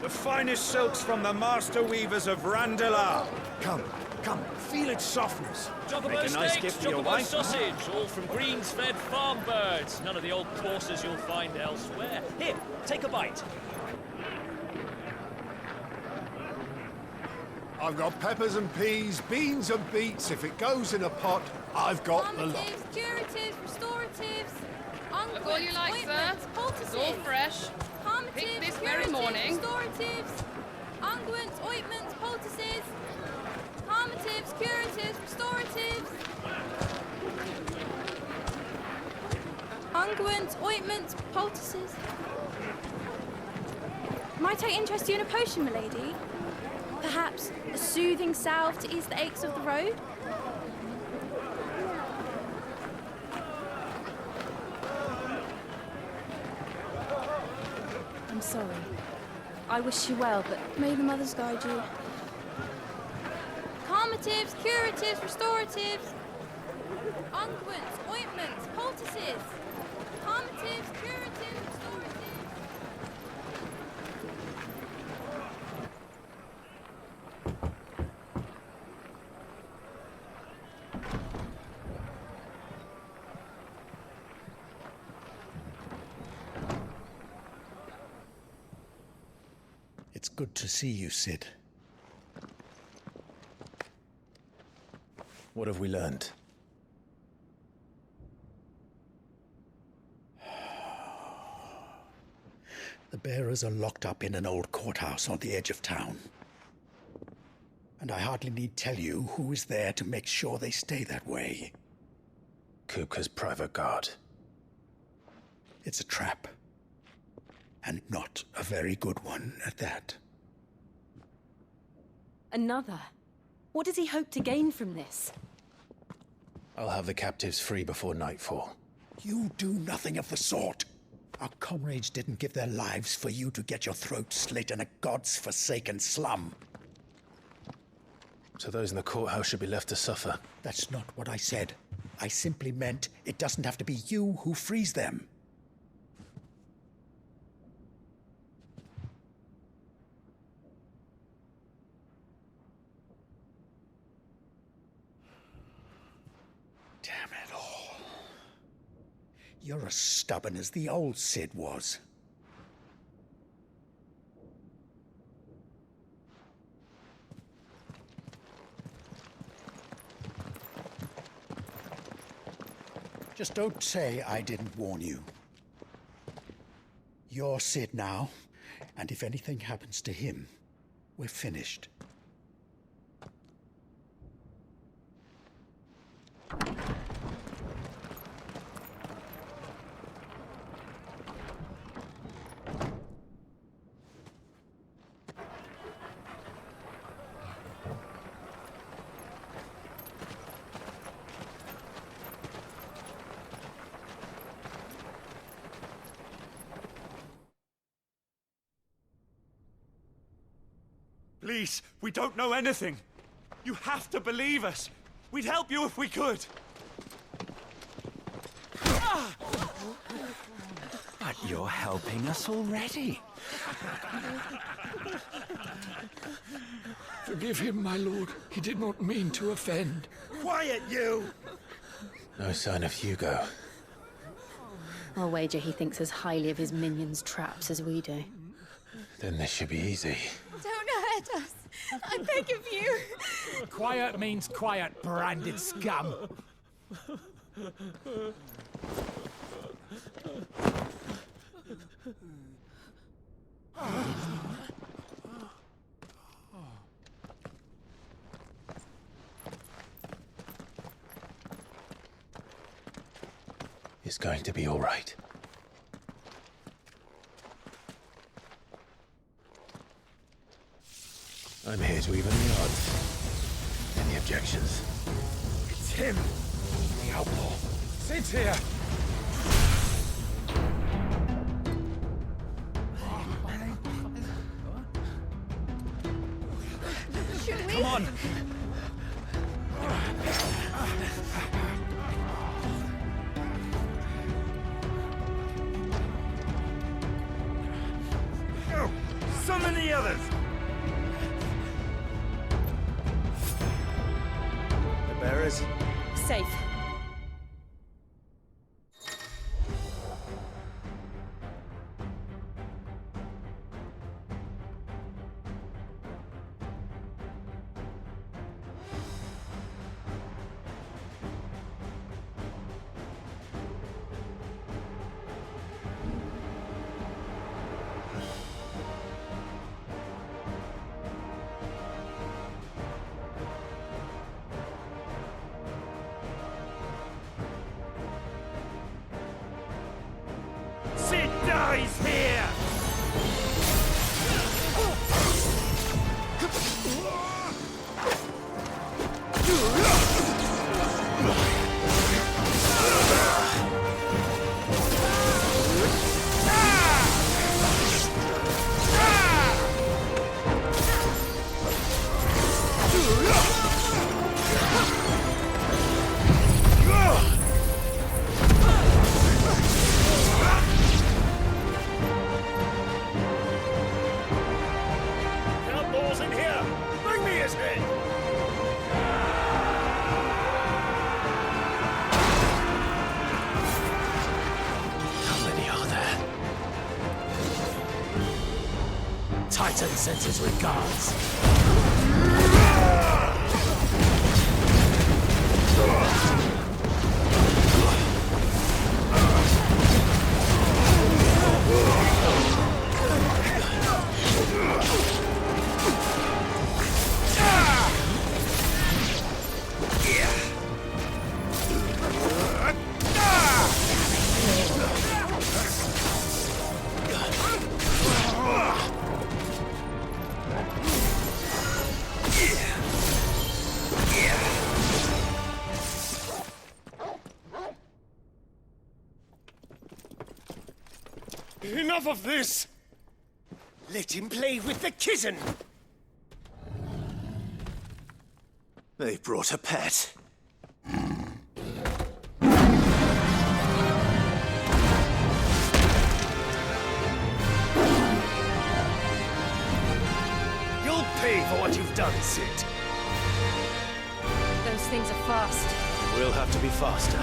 The finest silks from the master weavers of Randalar. Come, feel its softness. Chocobo Make a nice steaks, gift for your chocobo wife. sausage, all from greens-fed farm birds. None of the old courses you'll find elsewhere. Here, take a bite. I've got peppers and peas, beans and beets. If it goes in a pot, I've got the lot. Calmatives, curatives, restoratives, Look all you unguents, like, sir. ointments, It's all poultices. fresh. Calmatives, Picked this very curatives, morning. restoratives, unguents, ointments, poultices. Calmatives, curatives, restoratives. Unguents, ointments, poultices. Might I interest you in a potion, milady? Perhaps a soothing salve to ease the aches of the road? I'm sorry. I wish you well, but may the mothers guide you. Calmatives, curatives, restoratives. Unguents, ointments, poultices. Calmatives, curatives, restoratives. It's good to see you, Sid. What have we learned? The bearers are locked up in an old courthouse on the edge of town. And I hardly need tell you who is there to make sure they stay that way. Kupka's private guard. It's a trap. And not a very good one at that. Another? What does he hope to gain from this? I'll have the captives free before nightfall. You do nothing of the sort. Our comrades didn't give their lives for you to get your throat slit in a god's forsaken slum. So those in the courthouse should be left to suffer. That's not what I said. I simply meant it doesn't have to be you who frees them. Damn it all. You're as stubborn as the old Sid was. Just don't say I didn't warn you. You're Sid now, and if anything happens to him, we're finished. Please, we don't know anything. You have to believe us. We'd help you if we could. But you're helping us already. Forgive him, my lord. He did not mean to offend. Quiet, you! No sign of Hugo. I'll wager he thinks as highly of his minions' traps as we do. Then this should be easy. Don't hurt us. I beg of you. Quiet means quiet, branded scum. It's going to be all right. I'm here to even the odds. Any objections? It's him, the outlaw. Sid's here. Should we? Come on. Summon the others! The bearers? Safe. Sid dies here! Outlaws in here! Bring me his head! How many are there? Titan sends his regards. Enough of this! Let him play with the kitten! They brought a pet. You'll pay for what you've done, Sid. Those things are fast. We'll have to be faster.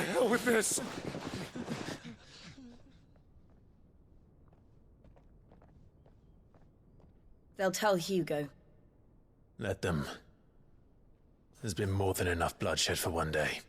hell with this. They'll tell Hugo. Let them. There's been more than enough bloodshed for one day.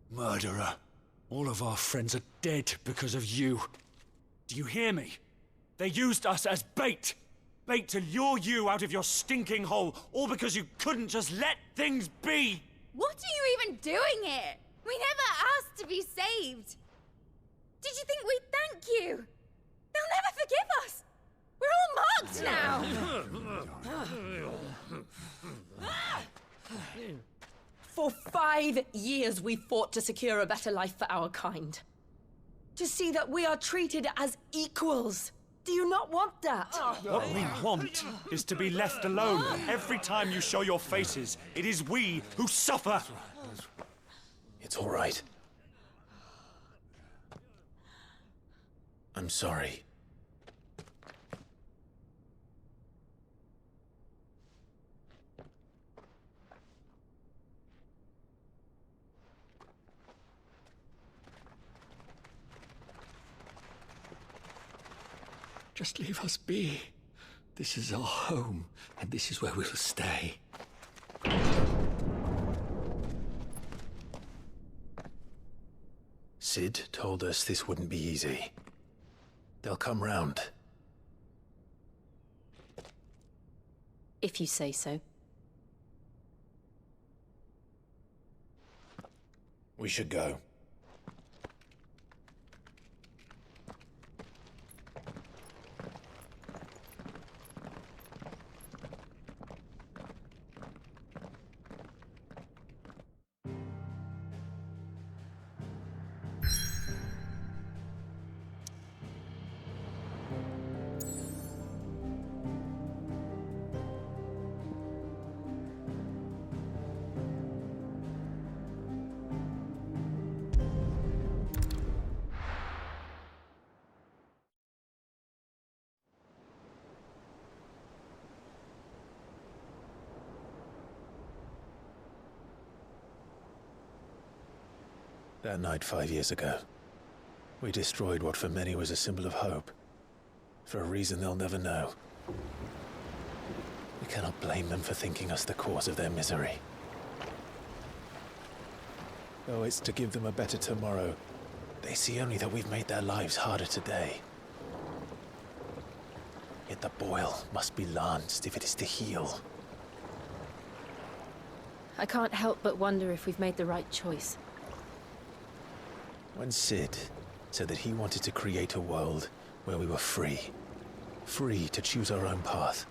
Murderer. All of our friends are dead because of you. Do you hear me? They used us as bait. Bait to lure you out of your stinking hole, all because you couldn't just let things be. What are you even doing here? We never asked to be saved. Did you think we'd thank you? They'll never forgive us. We're all marked now. For 5 years we fought to secure a better life for our kind. To see that we are treated as equals. Do you not want that? What we want is to be left alone. Every time you show your faces, it is we who suffer. It's all right. I'm sorry. Just leave us be. This is our home, and this is where we'll stay. Sid told us this wouldn't be easy. They'll come round. If you say so. We should go. That night 5 years ago, we destroyed what for many was a symbol of hope. For a reason they'll never know. We cannot blame them for thinking us the cause of their misery. Though it's to give them a better tomorrow, they see only that we've made their lives harder today. Yet the boil must be lanced if it is to heal. I can't help but wonder if we've made the right choice. When Sid said that he wanted to create a world where we were free. Free to choose our own path.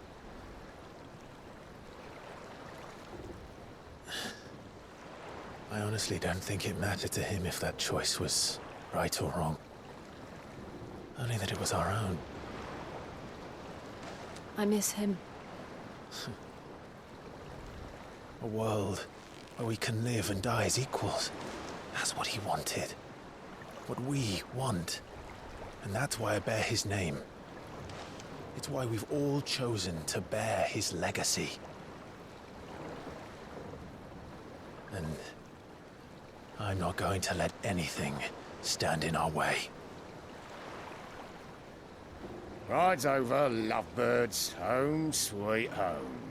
I honestly don't think it mattered to him if that choice was right or wrong. Only that it was our own. I miss him. A world where we can live and die as equals. That's what he wanted. What we want. And that's why I bear his name. It's why we've all chosen to bear his legacy. And I'm not going to let anything stand in our way. Ride's over, lovebirds. Home sweet home.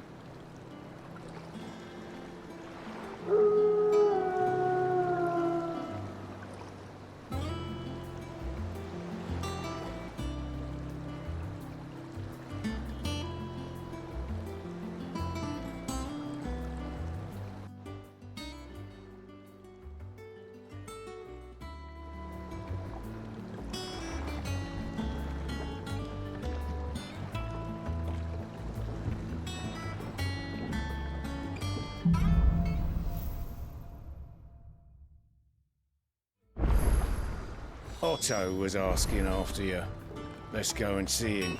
Otto was asking after you. Let's go and see him.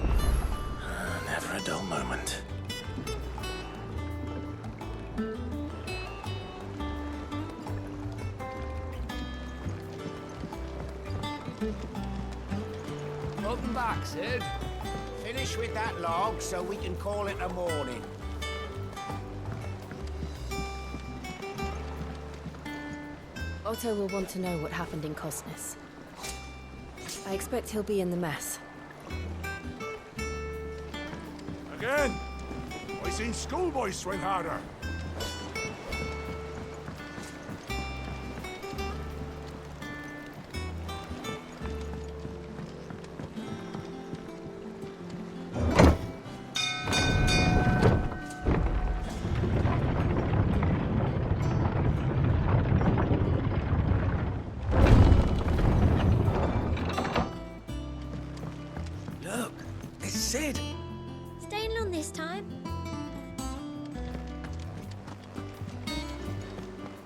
Never a dull moment. Welcome back, Sid. Finish with that log so we can call it a morning. Otto will want to know what happened in Cosnus. I expect he'll be in the mess. Again? I seen schoolboys swing harder. Look, it's Sid. Staying long this time?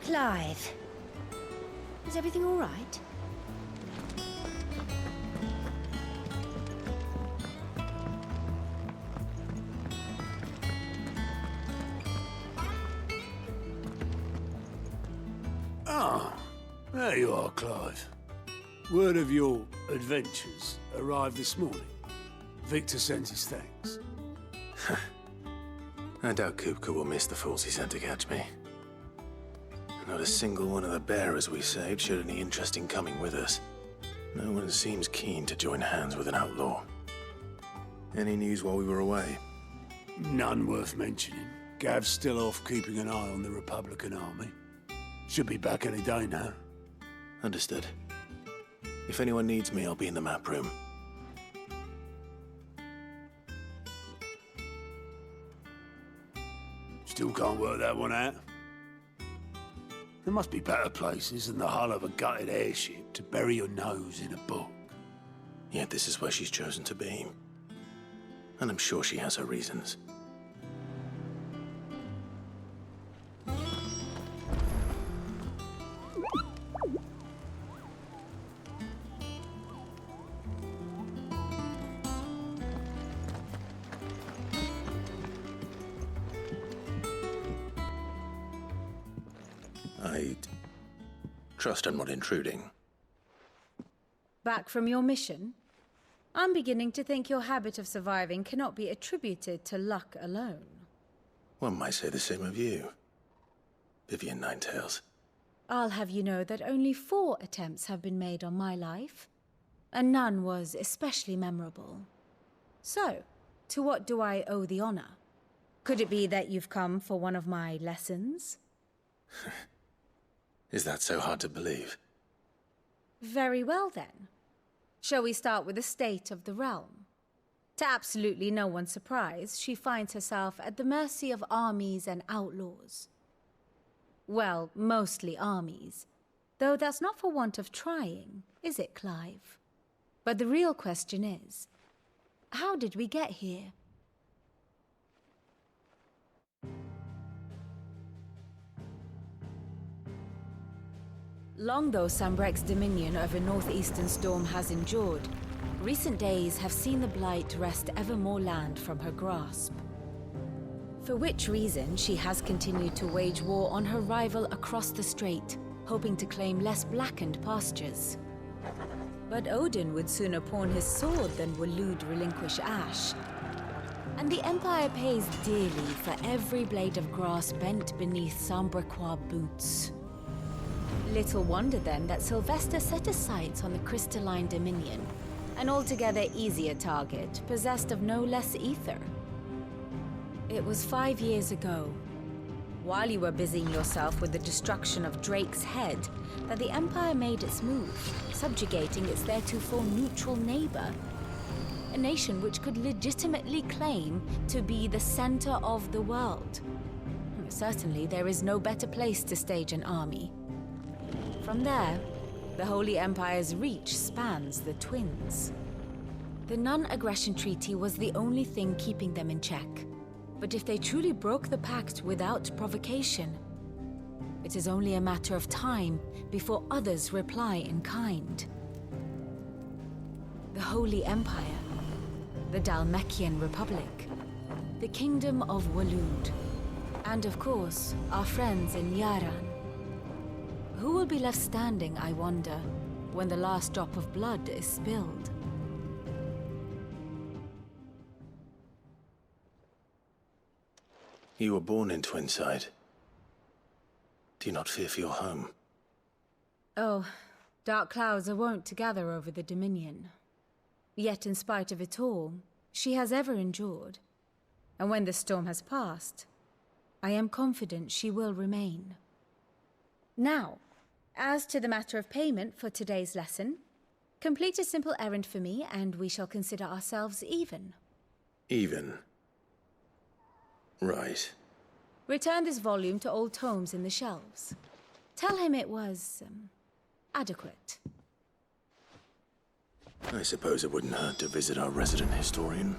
Clive. Is everything all right? Ah, there you are, Clive. Word of your adventures arrived this morning. Victor sends his thanks. I doubt Kupka will miss the fools he sent to catch me. Not a single one of the bearers we saved showed any interest in coming with us. No one seems keen to join hands with an outlaw. Any news while we were away? None worth mentioning. Gav's still off keeping an eye on the Republican army. Should be back any day now. Understood. If anyone needs me, I'll be in the map room. Still can't work that one out. There must be better places than the hull of a gutted airship to bury your nose in a book. Yet this is where she's chosen to be. And I'm sure she has her reasons. I trust I'm not intruding. Back from your mission? I'm beginning to think your habit of surviving cannot be attributed to luck alone. One might say the same of you, Vivian Ninetails. I'll have you know that only 4 attempts have been made on my life, and none was especially memorable. So, to what do I owe the honor? Could it be that you've come for one of my lessons? Is that so hard to believe? Very well, then. Shall we start with the state of the realm? To absolutely no one's surprise, she finds herself at the mercy of armies and outlaws. Well, mostly armies. Though that's not for want of trying, is it, Clive? But the real question is, how did we get here? Long though Sambrek's dominion over northeastern Storm has endured, recent days have seen the Blight wrest ever more land from her grasp. For which reason, she has continued to wage war on her rival across the strait, hoping to claim less blackened pastures. But Odin would sooner pawn his sword than Waloed relinquish Ash. And the Empire pays dearly for every blade of grass bent beneath Sambrequois boots. Little wonder then that Sylvester set his sights on the crystalline dominion, an altogether easier target, possessed of no less ether. It was 5 years ago, while you were busying yourself with the destruction of Drake's head, that the Empire made its move, subjugating its theretofore neutral neighbor, a nation which could legitimately claim to be the center of the world. Certainly, there is no better place to stage an army. From there, the Holy Empire's reach spans the Twins. The non-aggression treaty was the only thing keeping them in check. But if they truly broke the pact without provocation, it is only a matter of time before others reply in kind. The Holy Empire the Dalmekian Republic, the Kingdom of Waloed, and of course, our friends in Yaran. Who will be left standing, I wonder, when the last drop of blood is spilled? You were born in Twinside. Do you not fear for your home? Oh, dark clouds are wont to gather over the Dominion. Yet in spite of it all, she has ever endured. And when the storm has passed, I am confident she will remain. Now, as to the matter of payment for today's lesson, complete a simple errand for me and we shall consider ourselves even. Even? Right. Return this volume to old tomes in the shelves. Tell him it was, adequate. I suppose it wouldn't hurt to visit our resident historian.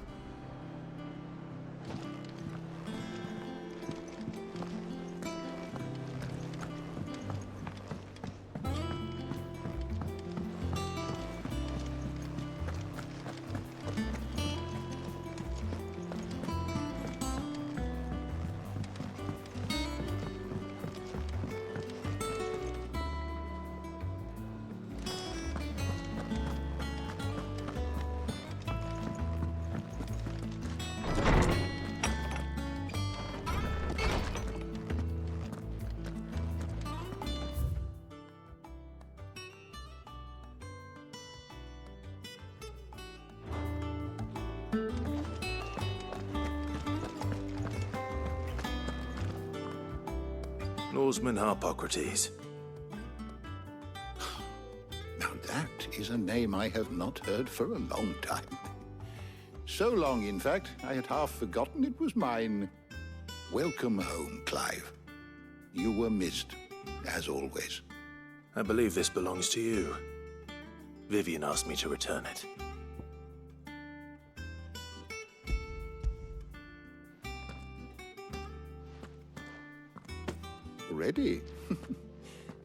Norseman Harpocrates. Now that is a name I have not heard for a long time. So long, in fact, I had half forgotten it was mine. Welcome home, Clive. You were missed, as always. I believe this belongs to you. Vivian asked me to return it. Ready?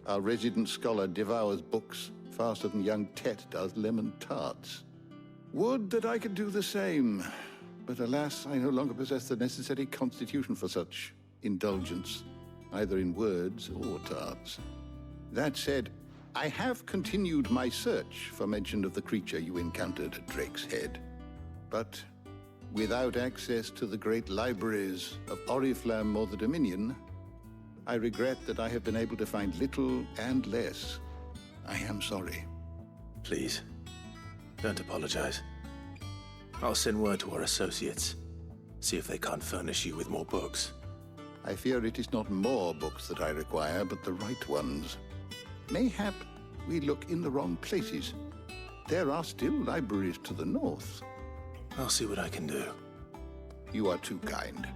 Our resident scholar devours books faster than young Tet does lemon tarts. Would that I could do the same, but alas, I no longer possess the necessary constitution for such indulgence, either in words or tarts. That said, I have continued my search for mention of the creature you encountered at Drake's Head. But without access to the great libraries of Oriflamme or the Dominion, I regret that I have been able to find little and less. I am sorry. Please, don't apologize. I'll send word to our associates. See if they can't furnish you with more books. I fear it is not more books that I require, but the right ones. Mayhap we look in the wrong places. There are still libraries to the north. I'll see what I can do. You are too kind.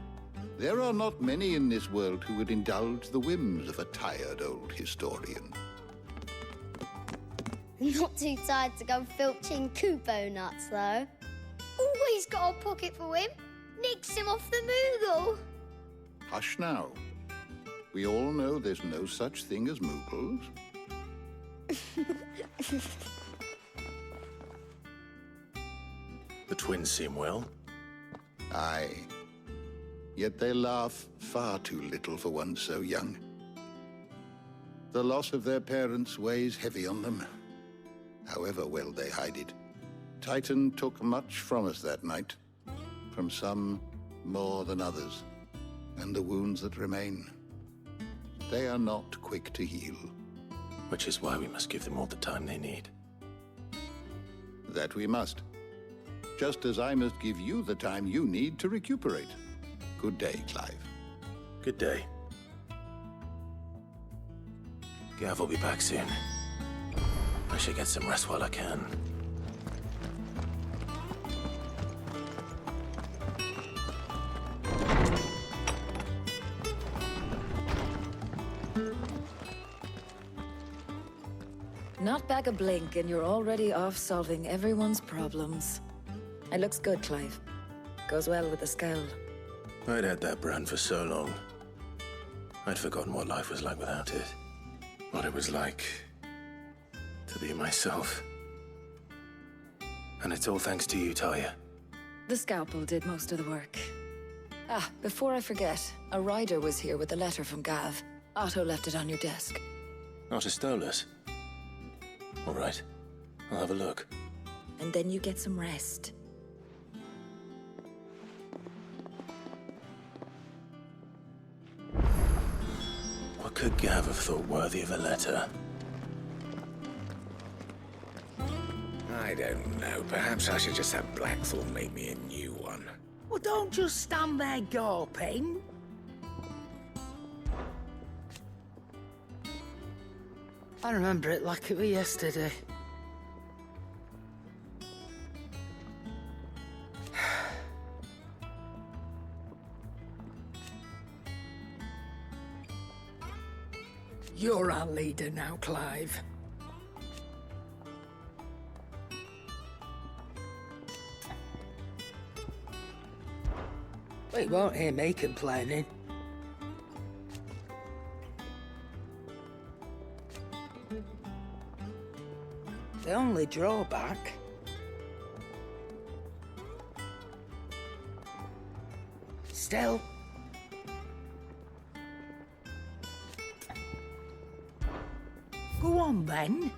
There are not many in this world who would indulge the whims of a tired old historian. Not too tired to go filching Kupo nuts, though. Always got a pocket for him. Nicks him off the Moogle. Hush now. We all know there's no such thing as Moogles. The twins seem well. Aye. Yet they laugh far too little for one so young. The loss of their parents weighs heavy on them, however well they hide it. Titan took much from us that night, from some more than others, and the wounds that remain, they are not quick to heal. Which is why we must give them all the time they need. That we must. Just as I must give you the time you need to recuperate. Good day, Clive. Good day. Gav will be back soon. I should get some rest while I can. Not back a blink and you're already off solving everyone's problems. It looks good, Clive. Goes well with the scowl. I'd had that brand for so long. I'd forgotten what life was like without it. What it was like to be myself. And it's all thanks to you, Talia. The scalpel did most of the work. Ah, before I forget, a rider was here with a letter from Gav. Otto left it on your desk. Otto stole us. All right. I'll have a look. And then you get some rest. What could Gav have thought worthy of a letter? I don't know. Perhaps I should just have Blackthorn make me a new one. Well, don't just stand there gawping. I remember it like it was yesterday. You're our leader now, Clive. We won't hear me complaining. The only drawback... Still... Go on, then.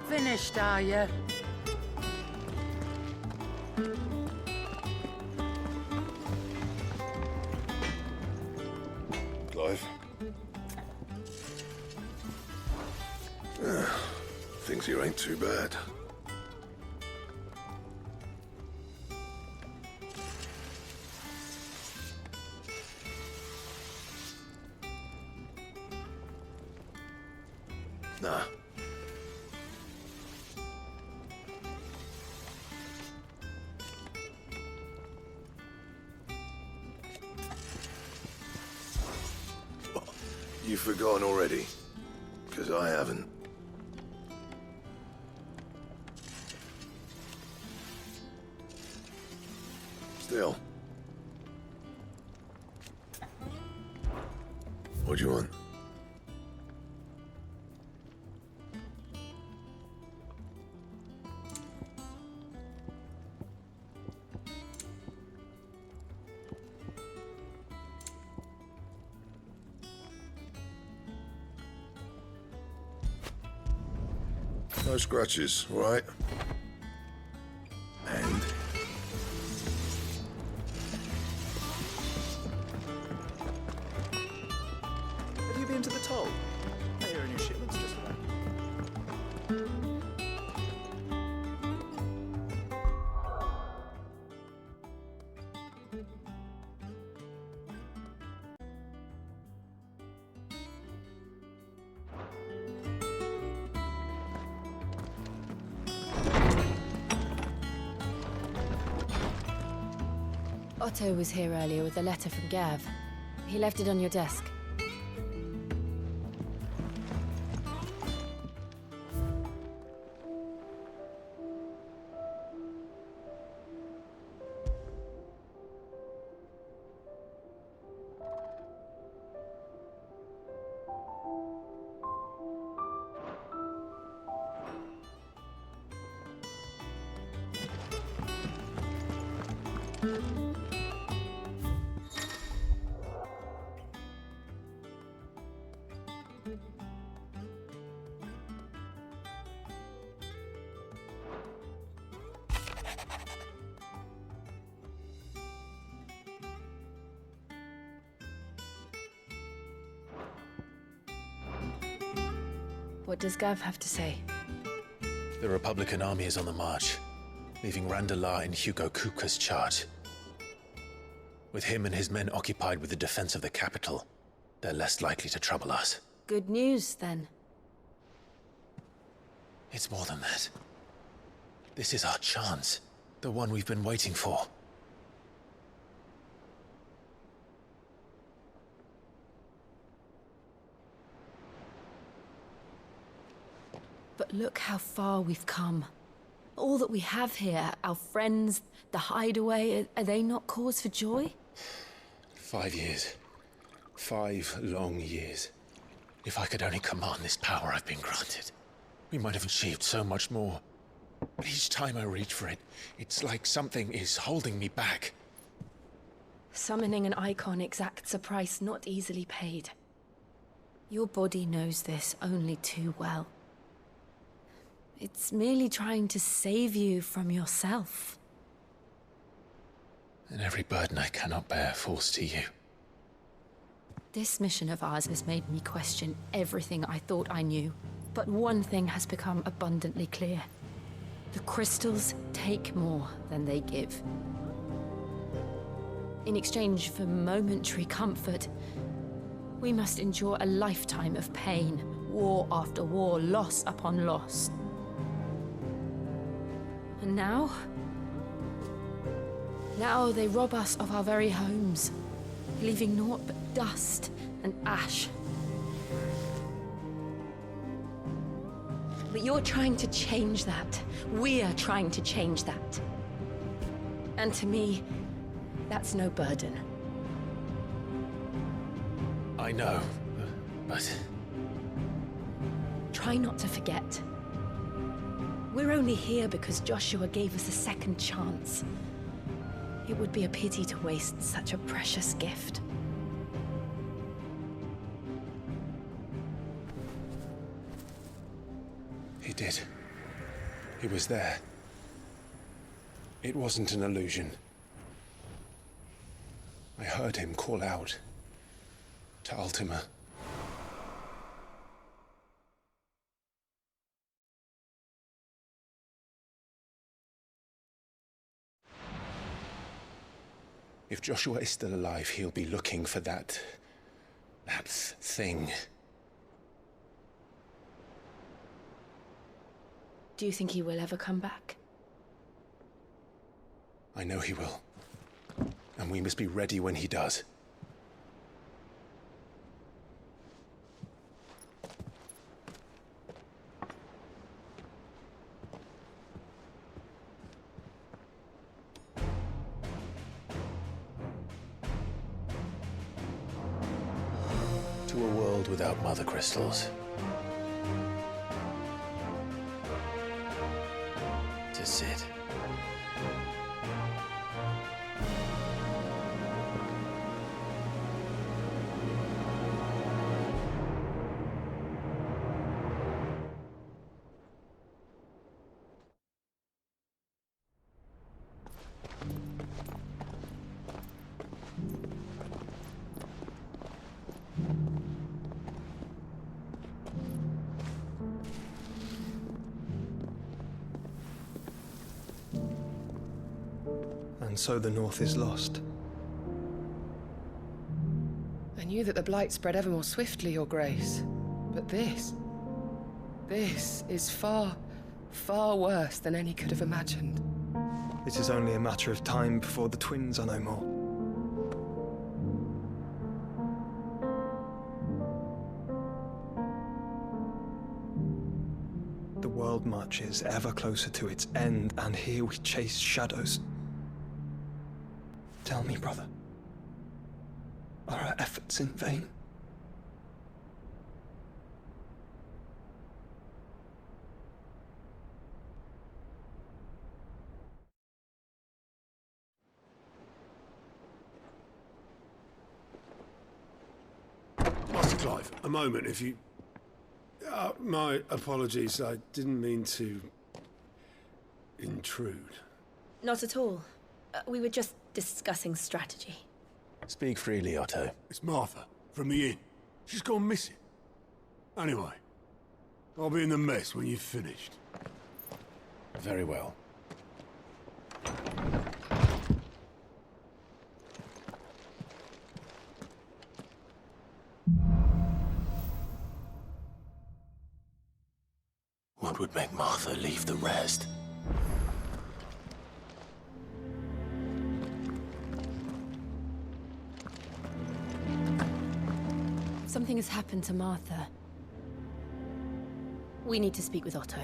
Finished, are you? Clive? Things here ain't too bad. Nah. You've forgotten already? Because I haven't. Still. What do you want? No scratches, all right? And? Have you been to the toll? I hear a new shipment's just arrived. Otto was here earlier with a letter from Gav. He left it on your desk. What does Gav have to say? The Republican army is on the march, leaving Randalar in Hugo Kuka's charge. With him and his men occupied with the defense of the capital, they're less likely to trouble us. Good news, then. It's more than that. This is our chance. The one we've been waiting for. But look how far we've come. All that we have here, our friends, the Hideaway, are they not cause for joy? 5 years. 5 long years. If I could only command this power I've been granted, we might have achieved so much more. But each time I reach for it, it's like something is holding me back. Summoning an icon exacts a price not easily paid. Your body knows this only too well. It's merely trying to save you from yourself. And every burden I cannot bear falls to you. This mission of ours has made me question everything I thought I knew. But one thing has become abundantly clear. The crystals take more than they give. In exchange for momentary comfort, we must endure a lifetime of pain, war after war, loss upon loss. And now they rob us of our very homes, leaving naught but dust and ash. But you're trying to change that. We're trying to change that. And to me, that's no burden. I know, but... Try not to forget. We're only here because Joshua gave us a second chance. It would be a pity to waste such a precious gift. He did. He was there. It wasn't an illusion. I heard him call out to Ultima. If Joshua is still alive, he'll be looking for that thing. Do you think he will ever come back? I know he will. And we must be ready when he does. To a world without mother crystals. To Sid. And so the North is lost. I knew that the Blight spread ever more swiftly, Your Grace. But this is far, far worse than any could have imagined. It is only a matter of time before the twins are no more. The world marches ever closer to its end, and here we chase shadows. Tell me, brother, are our efforts in vain? Master Clive, a moment, if you... my apologies, I didn't mean to... intrude. Not at all. We were just discussing strategy. Speak freely, Otto. It's Martha, from the inn. She's gone missing. Anyway, I'll be in the mess when you've finished. Very well. What would make Martha leave the rest? Something has happened to Martha. We need to speak with Otto.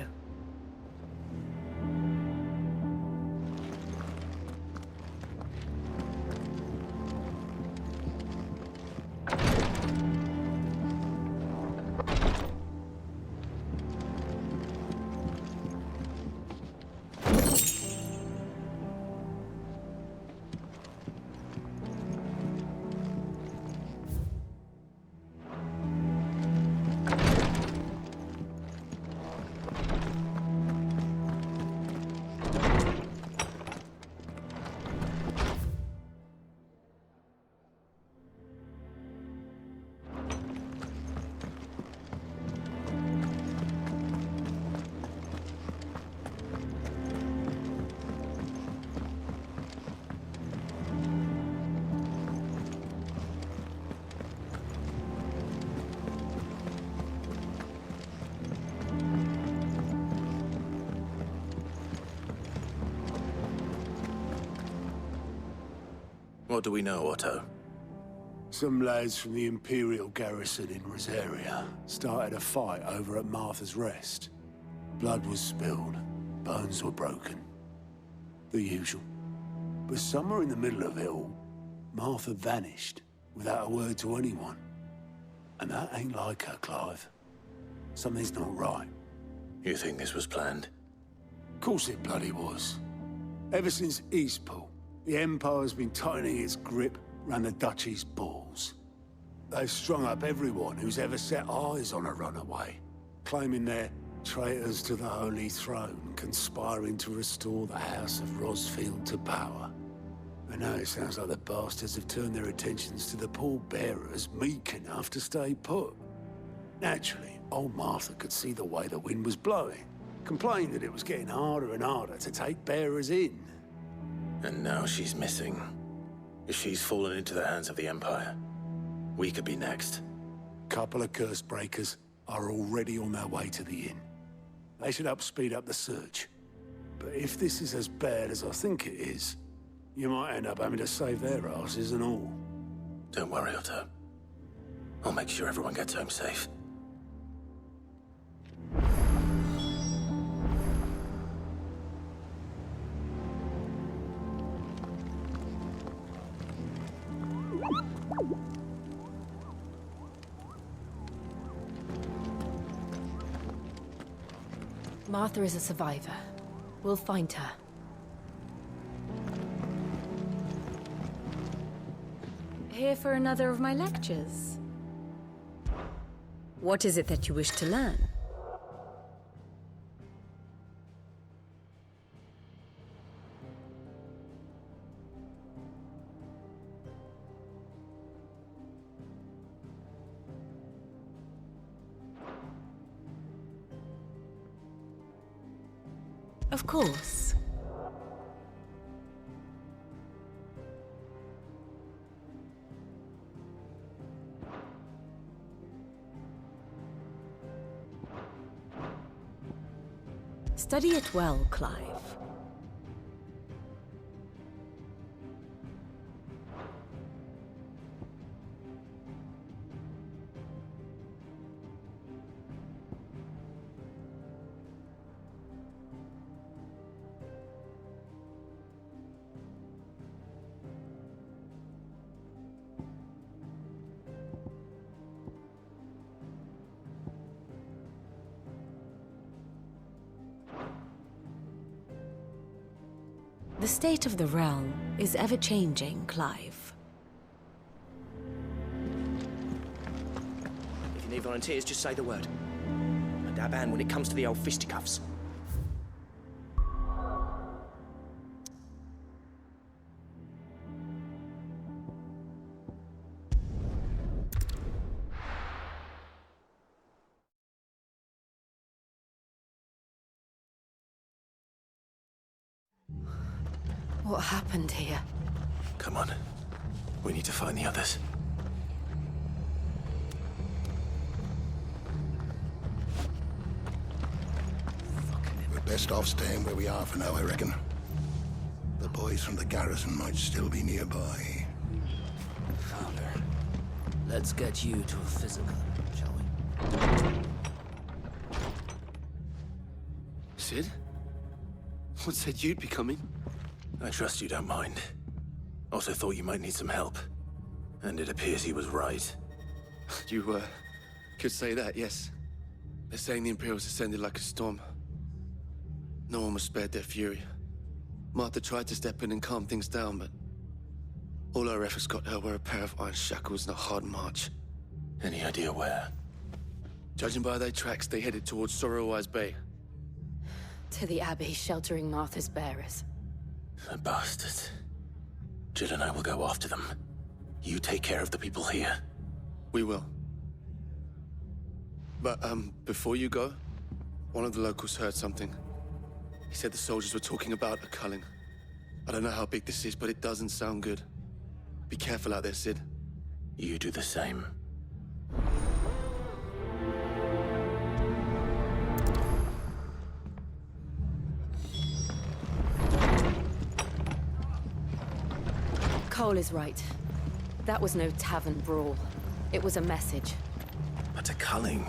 What do we know, Otto? Some lads from the Imperial garrison in Rosaria started a fight over at Martha's Rest. Blood was spilled, bones were broken. The usual. But somewhere in the middle of it all, Martha vanished without a word to anyone. And that ain't like her, Clive. Something's not right. You think this was planned? Of course it bloody was. Ever since Eastpool, the Empire's been tightening its grip round the Duchy's balls. They've strung up everyone who's ever set eyes on a runaway, claiming they're traitors to the Holy Throne, conspiring to restore the House of Rosfield to power. And now it sounds like the bastards have turned their attentions to the pallbearers meek enough to stay put. Naturally, old Martha could see the way the wind was blowing, complained that it was getting harder and harder to take bearers in. And now she's missing. If she's fallen into the hands of the Empire, we could be next. Couple of curse breakers are already on their way to the inn. They should speed up the search. But if this is as bad as I think it is, you might end up having to save their asses and all. Don't worry, Otto. I'll make sure everyone gets home safe. Martha is a survivor. We'll find her. Here for another of my lectures. What is it that you wish to learn? Of course. Study it well, Clive. The state of the realm is ever-changing, Clive. If you need volunteers, just say the word. I dab hand when it comes to the old fisticuffs. What happened here? Come on. We need to find the others. We're best off staying where we are for now, I reckon. The boys from the garrison might still be nearby. Fowler, let's get you to a physical, shall we? Sid? What said you'd be coming? I trust you don't mind. Also thought you might need some help. And it appears he was right. You, could say that, yes. They're saying the Imperials ascended like a storm. No one was spared their fury. Martha tried to step in and calm things down, but all her efforts got her were a pair of iron shackles and a hard march. Any idea where? Judging by their tracks, they headed towards Sorrowwise Bay. To the Abbey, sheltering Martha's bearers. The bastards. Jill and I will go after them. You take care of the people here. We will. But, before you go, one of the locals heard something. He said the soldiers were talking about a culling. I don't know how big this is, but it doesn't sound good. Be careful out there, Sid. You do the same. Cole is right. That was no tavern brawl. It was a message. But a culling.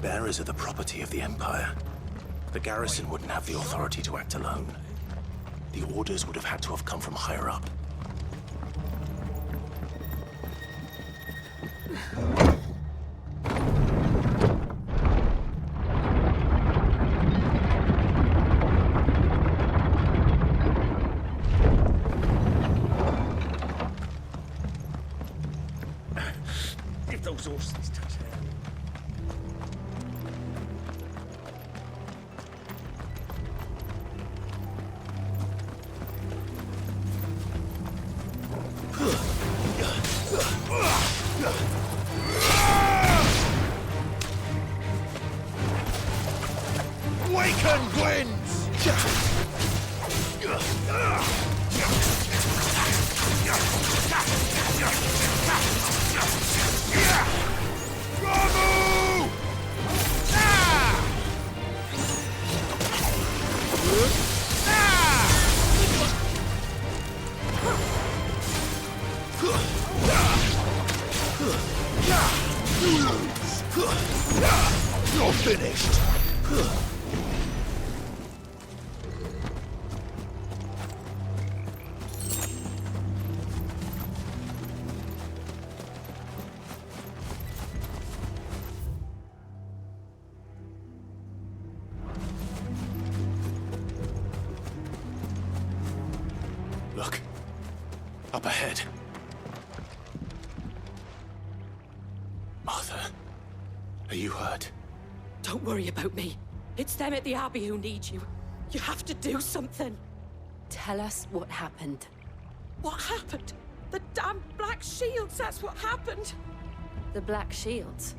Bearers are the property of the Empire. The garrison wouldn't have the authority to act alone. The orders would have had to have come from higher up. If those horses touch there. Waken, Gwens! Ramu! You're finished! Look. Up ahead. Martha, are you hurt? Don't worry about me. It's them at the Abbey who need you. You have to do something. Tell us what happened. What happened? The damn Black Shields, that's what happened. The Black Shields?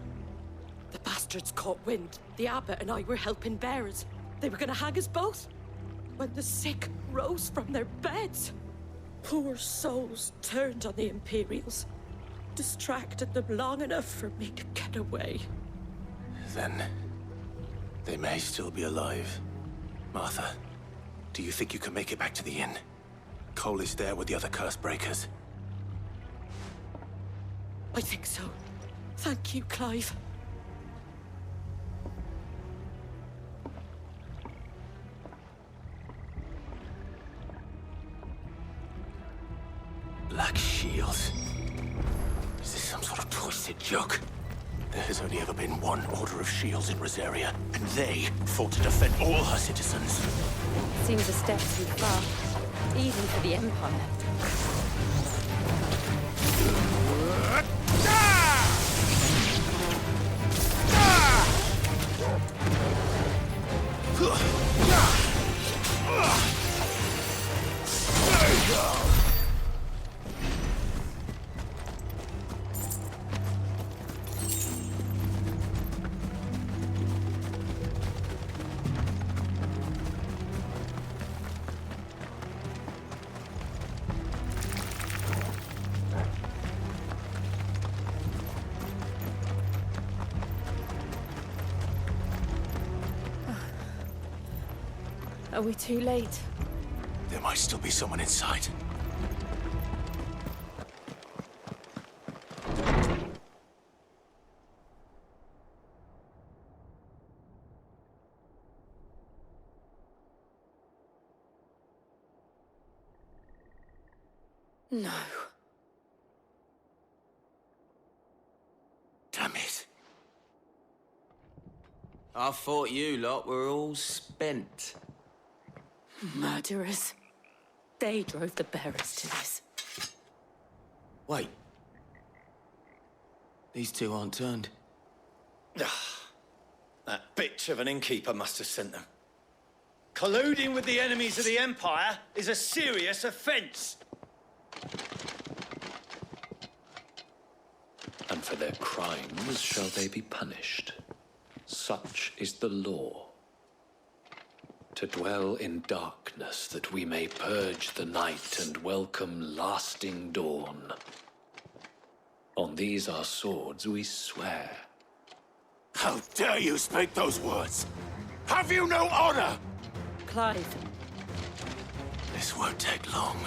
The bastards caught wind. The abbot and I were helping bearers. They were gonna hang us both. When the sick rose from their beds, poor souls turned on the Imperials. Distracted them long enough for me to get away. Then they may still be alive. Martha, do you think you can make it back to the inn? Cole is there with the other curse breakers. I think so. Thank you, Clive. Black Shields. Is this some sort of twisted joke? There has only ever been one Order of Shields in Rosaria, and they fought to defend all her citizens. Seems a step too far, even for the Empire. There you go! Are we too late? There might still be someone inside. No. Damn it. I thought you lot were all spent. Murderers. They drove the bearers to this. Wait. These two aren't turned. That bitch of an innkeeper must have sent them. Colluding with the enemies of the Empire is a serious offence. And for their crimes shall they be punished. Such is the law. To dwell in darkness that we may purge the night and welcome lasting dawn. On these our swords we swear. How dare you speak those words? Have you no honor? Clive. This won't take long.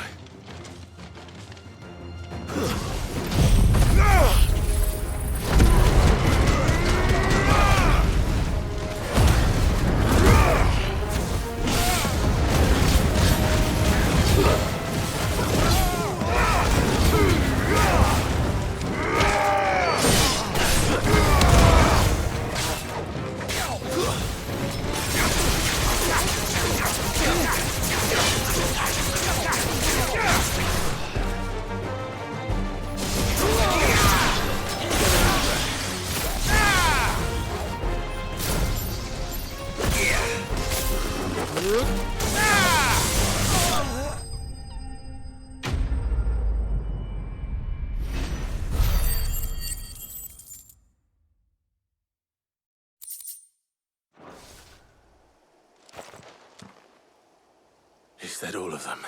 Is that all of them?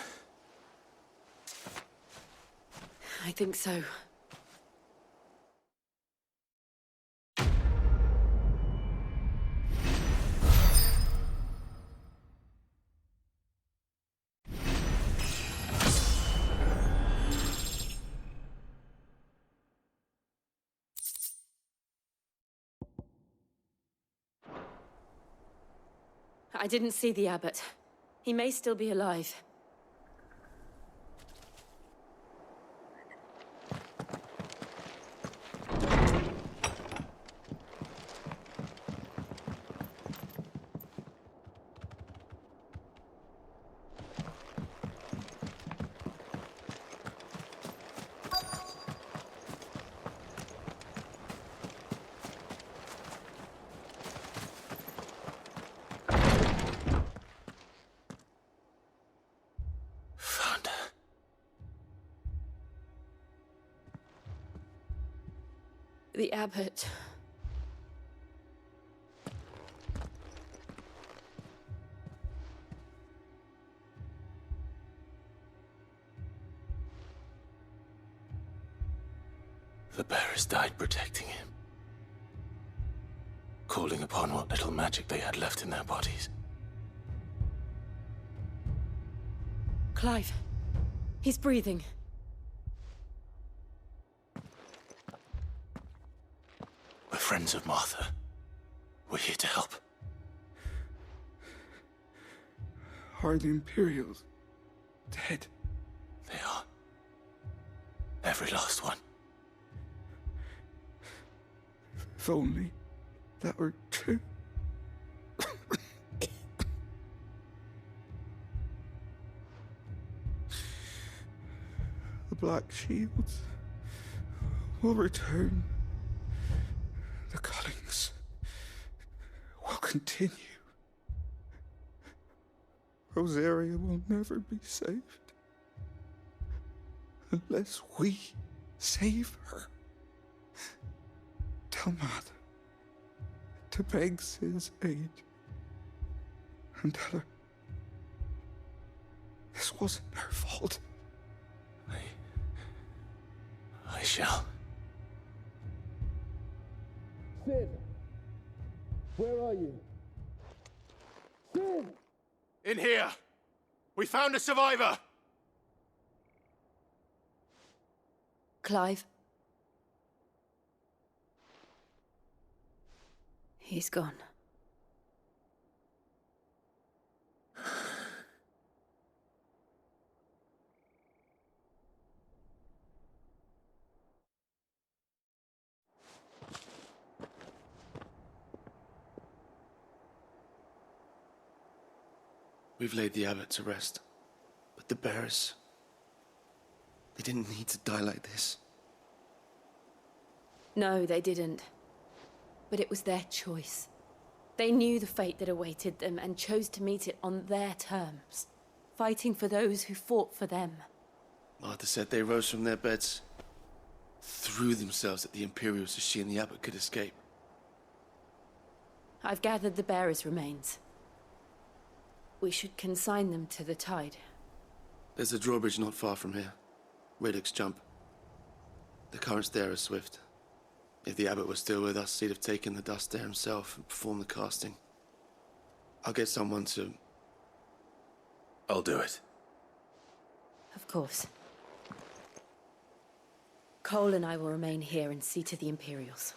I think so. I didn't see the abbot. He may still be alive. The abbot. The bearers died protecting him. Calling upon what little magic they had left in their bodies. Clive. He's breathing. We're friends of Martha. We're here to help. Are the Imperials dead? They are. Every last one. If only that were true. The Black Shields will return. The cullings will continue. Rosaria will never be saved unless we save her. Tell Martha to beg Sid's aid and tell her this wasn't her fault. I shall. Sid! Where are you? Sid! In here! We found a survivor! Clive. He's gone. We've laid the abbot to rest. But the bearers... they didn't need to die like this. No, they didn't. But it was their choice. They knew the fate that awaited them and chose to meet it on their terms, fighting for those who fought for them. Martha said they rose from their beds, threw themselves at the Imperials so she and the abbot could escape. I've gathered the bearers' remains. We should consign them to the tide. There's a drawbridge not far from here. Riddick's Jump. The currents there are swift. If the abbot was still with us, he'd have taken the dust there himself and performed the casting. I'll get someone to... I'll do it. Of course. Cole and I will remain here and see to the Imperials.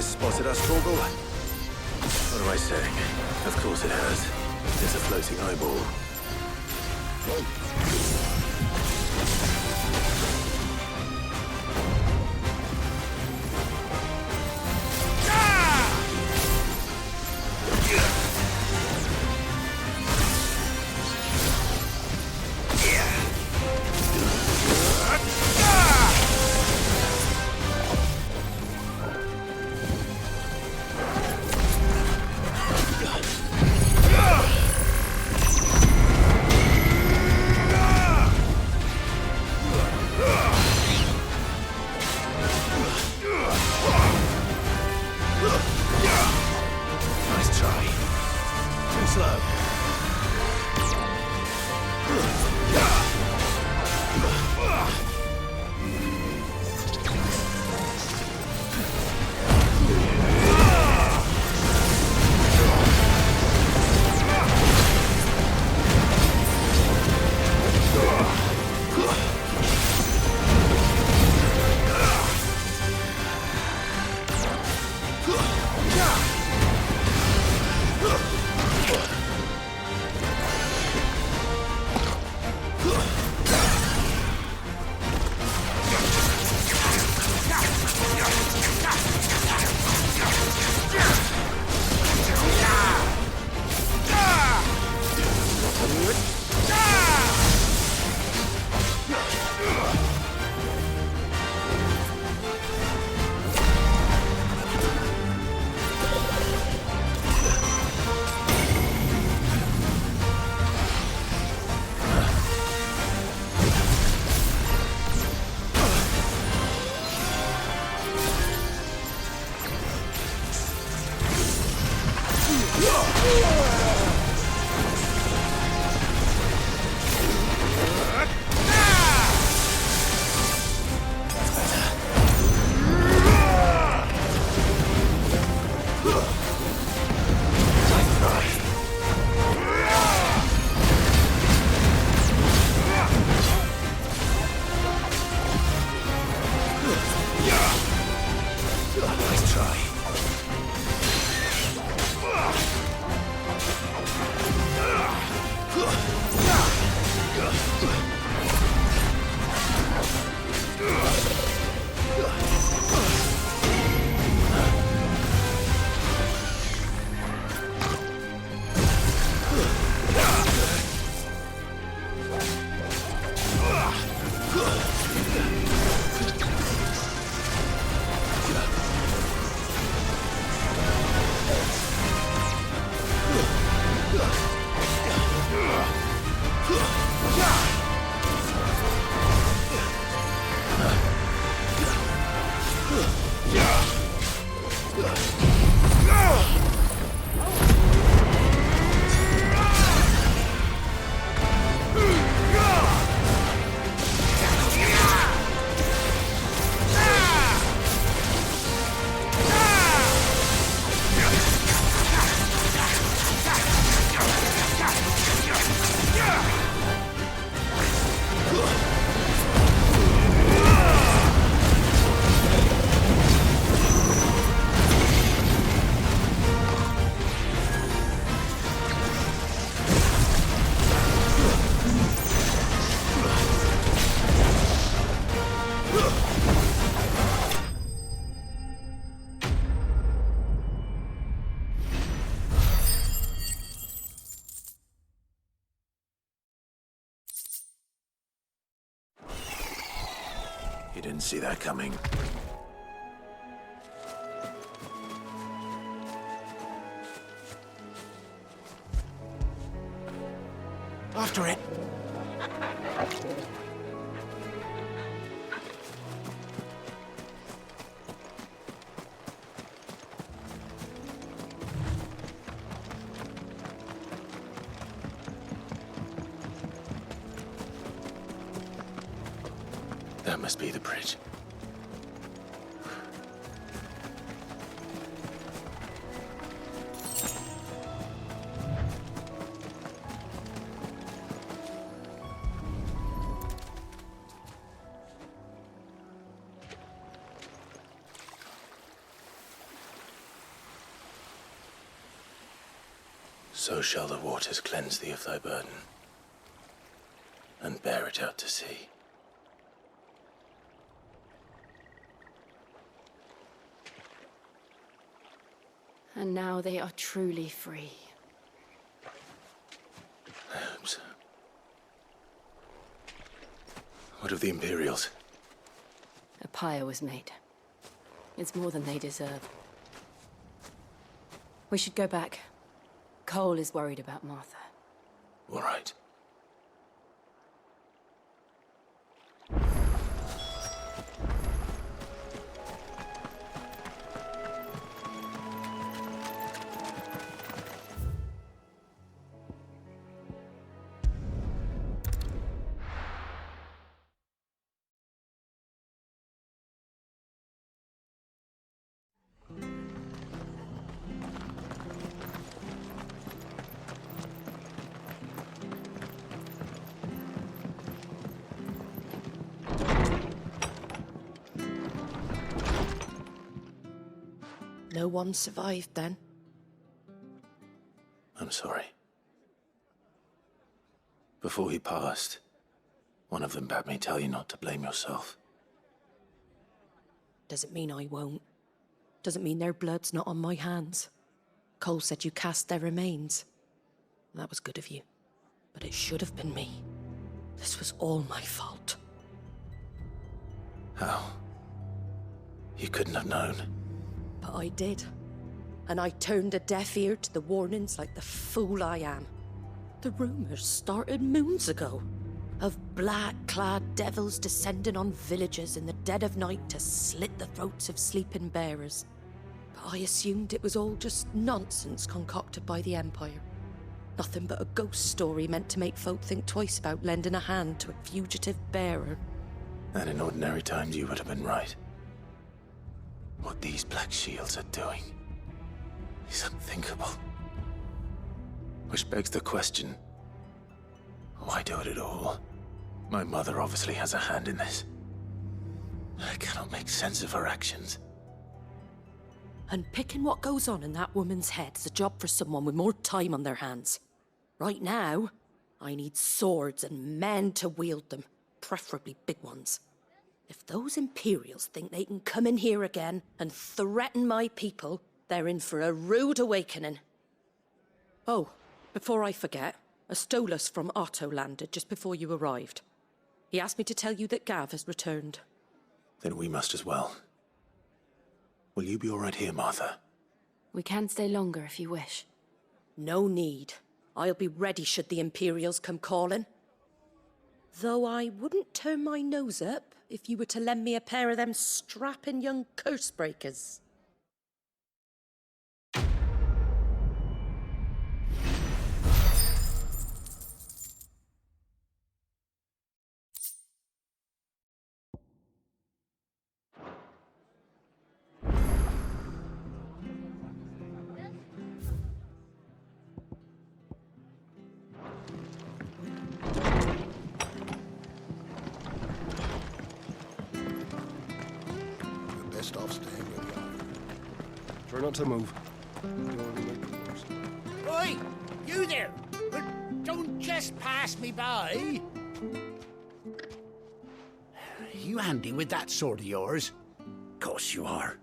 Has spotted us, Torgal? What am I saying? Of course it has. It's a floating eyeball. You didn't see that coming. After it. That must be the bridge. So shall the waters cleanse thee of thy burden, and bear it out to sea. And now they are truly free. I hope so. What of the Imperials? A pyre was made. It's more than they deserve. We should go back. Cole is worried about Martha. All right. No one survived then? I'm sorry. Before he passed, one of them bade me tell you not to blame yourself. Doesn't mean I won't. Doesn't mean their blood's not on my hands. Cole said you cast their remains. That was good of you. But it should have been me. This was all my fault. How? You couldn't have known. But I did. And I turned a deaf ear to the warnings like the fool I am. The rumors started moons ago. Of black-clad devils descending on villages in the dead of night to slit the throats of sleeping bearers. But I assumed it was all just nonsense concocted by the Empire. Nothing but a ghost story meant to make folk think twice about lending a hand to a fugitive bearer. And in ordinary times you would have been right. What these Black Shields are doing is unthinkable. Which begs the question, why do it at all? My mother obviously has a hand in this. I cannot make sense of her actions. And picking what goes on in that woman's head is a job for someone with more time on their hands. Right now, I need swords and men to wield them, preferably big ones. If those Imperials think they can come in here again and threaten my people, they're in for a rude awakening. Oh, before I forget, a Stolas from Otto landed just before you arrived. He asked me to tell you that Gav has returned. Then we must as well. Will you be all right here, Martha? We can stay longer if you wish. No need. I'll be ready should the Imperials come calling. Though I wouldn't turn my nose up if you were to lend me a pair of them strapping young curse breakers. Best off staying where we are. Try not to move. Oi! You there! Don't just pass me by! You handy with that sword of yours? Course you are.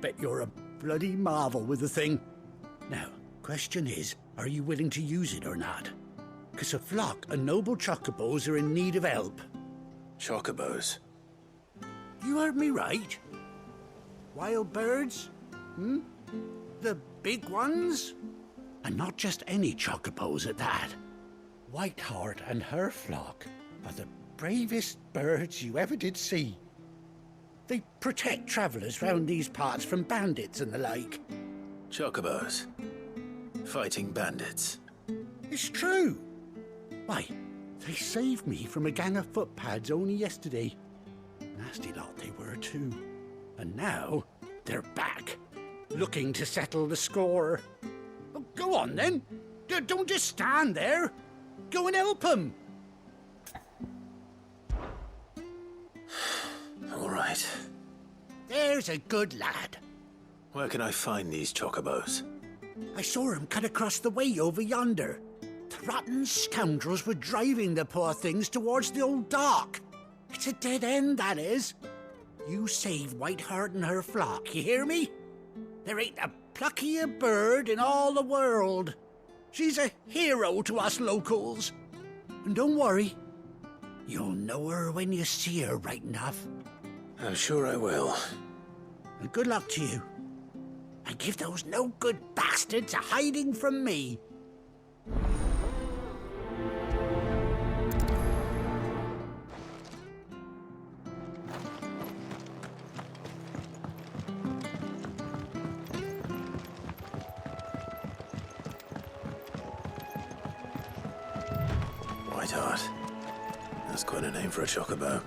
Bet you're a bloody marvel with the thing. Now, question is, are you willing to use it or not? 'Cause a flock of noble chocobos are in need of help. Chocobos? You heard me right. Wild birds? Hmm? The big ones? And not just any chocobos at that. Whiteheart and her flock are the bravest birds you ever did see. They protect travellers round these parts from bandits and the like. Chocobos. Fighting bandits. It's true. Why, they saved me from a gang of footpads only yesterday. Nasty lot they were too. And now they're back, looking to settle the score. Oh, go on then. Don't just stand there. Go and help them. All right. There's a good lad. Where can I find these chocobos? I saw him cut across the way over yonder. The rotten scoundrels were driving the poor things towards the old dock. It's a dead end, that is. You save Whiteheart and her flock, you hear me? There ain't a pluckier bird in all the world. She's a hero to us locals. And don't worry, you'll know her when you see her right enough. I'm sure I will. And good luck to you. And give those no-good bastards a hiding from me. Whiteheart. That's quite a name for a chocobo.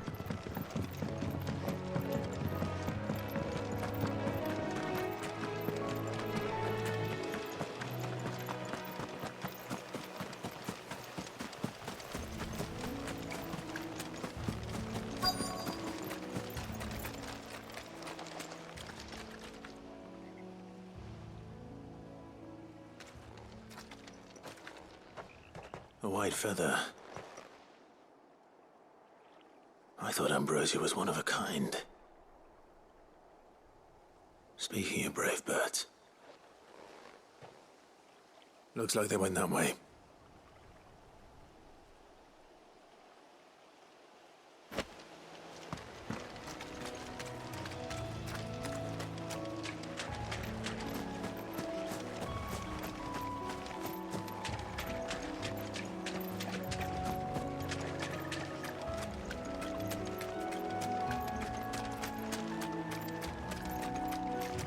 A white feather. I thought Ambrosia was one of a kind. Speaking of brave birds. Looks like they went that way.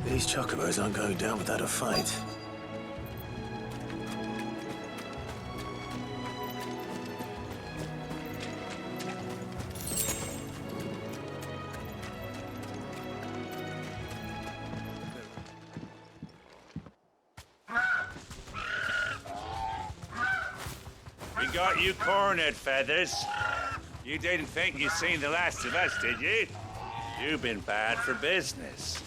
These chocobos aren't going down without a fight. We got you cornered, Feathers. You didn't think you'd seen the last of us, did you? You've been bad for business.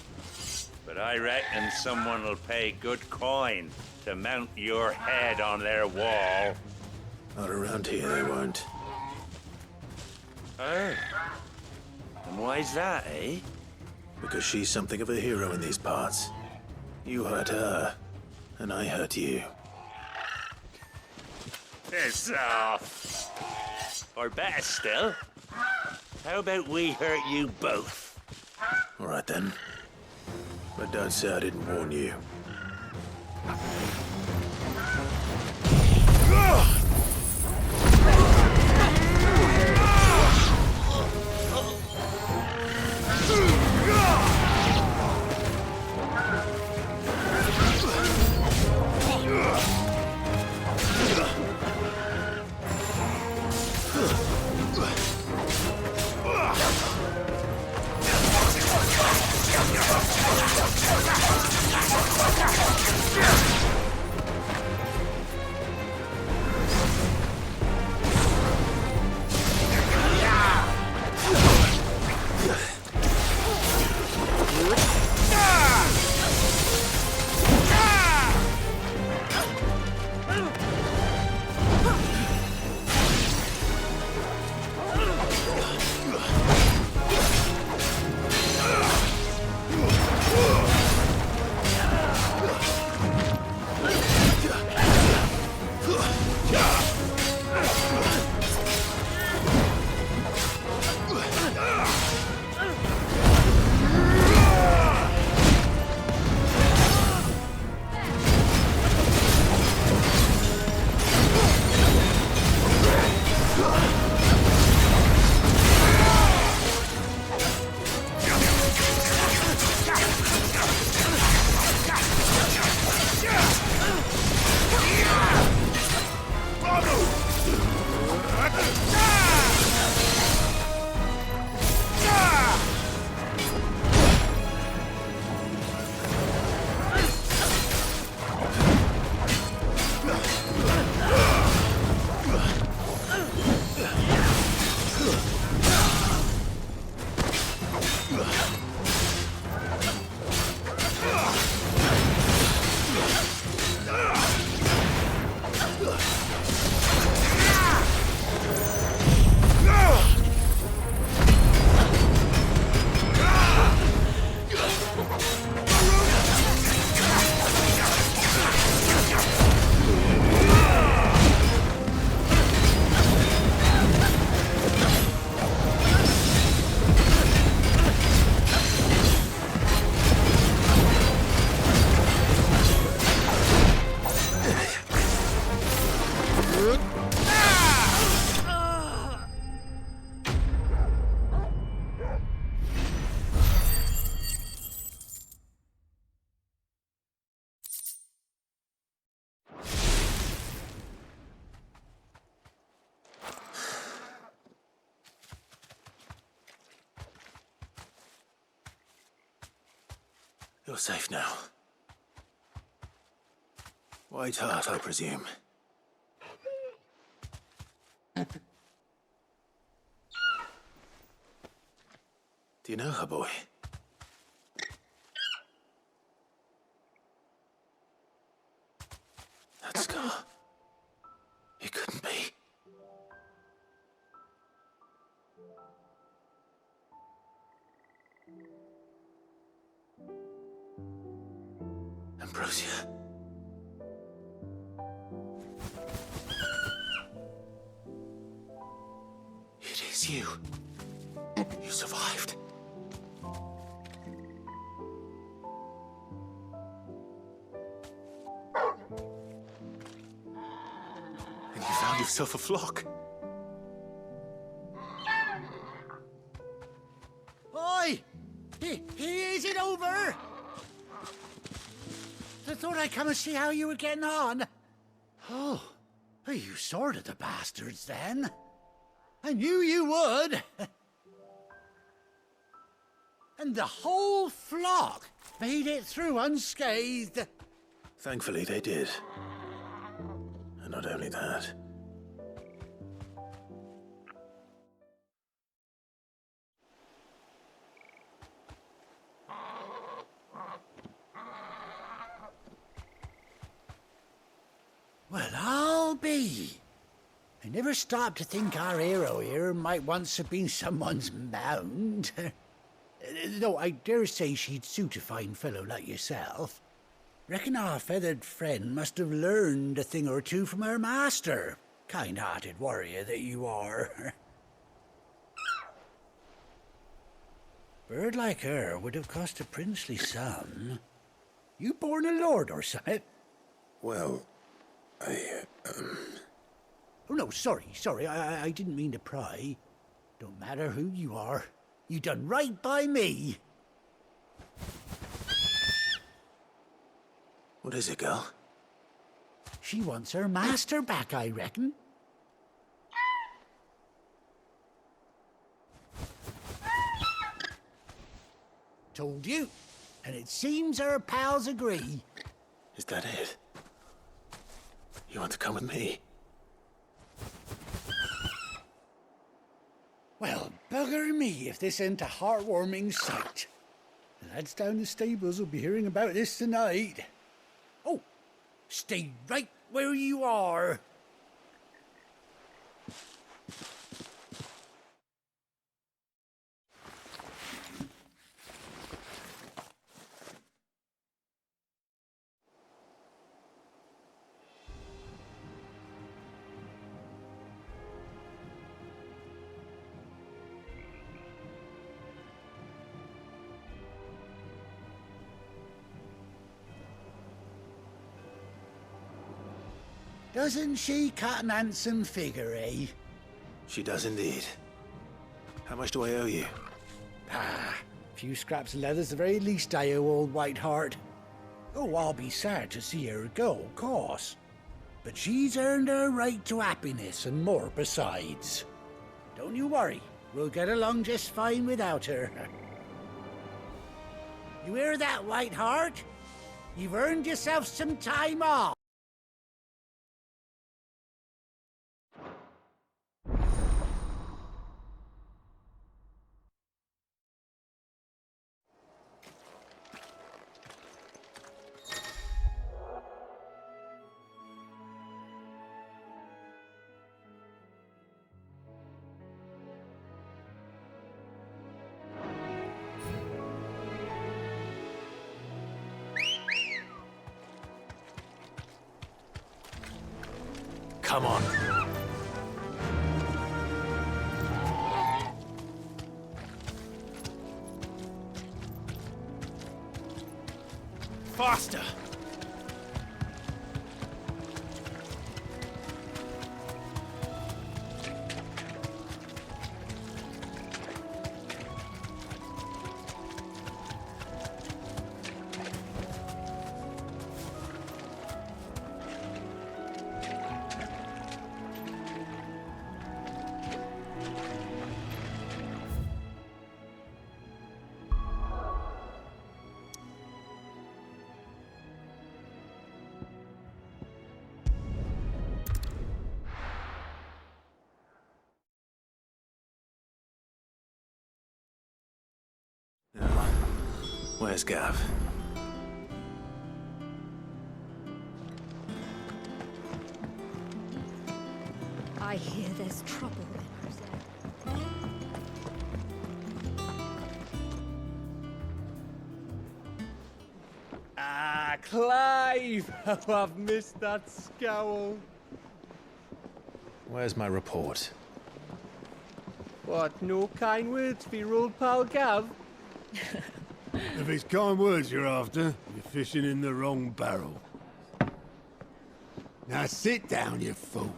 But I reckon someone will pay good coin to mount your head on their wall. Not around here, they won't. Oh. And why's that, eh? Because she's something of a hero in these parts. You hurt her, and I hurt you. Piss off. Or better still, how about we hurt you both? All right then. But don't say I didn't warn you. You're safe now. White Hart, I presume. Do you know her, boy? That scar. It couldn't be. Ambrosia. It is you. You survived. And you found yourself a flock. Oi! Is it over? I thought I'd come and see how you were getting on. Oh, you sorted the bastards then. I knew you would. And the whole flock made it through unscathed. Thankfully, they did. And not only that. Well, I'll be. I never stopped to think our hero here might once have been someone's mount. Though I dare say she'd suit a fine fellow like yourself. Reckon our feathered friend must have learned a thing or two from her master. Kind-hearted warrior that you are. Bird like her would have cost a princely sum. You born a lord or something? Well, Oh, no, sorry. I didn't mean to pry. Don't matter who you are. You done right by me. What is it, girl? She wants her master back, I reckon. Told you. And it seems her pals agree. Is that it? You want to come with me? Well, bugger me if this ain't a heartwarming sight. The lads down the stables will be hearing about this tonight. Oh, stay right where you are. Doesn't she cut an handsome figure, eh? She does indeed. How much do I owe you? A few scraps of leather's the very least I owe old Whiteheart. Oh, I'll be sad to see her go, of course. But she's earned her right to happiness and more besides. Don't you worry, we'll get along just fine without her. You hear that, Whiteheart? You've earned yourself some time off. Come on. Faster! Where's Gav? I hear there's trouble in Rosaria. Ah, Clive! Oh, I've missed that scowl. Where's my report? What, no kind words for your old pal Gav? If it's kind words you're after, you're fishing in the wrong barrel. Now sit down, you fool.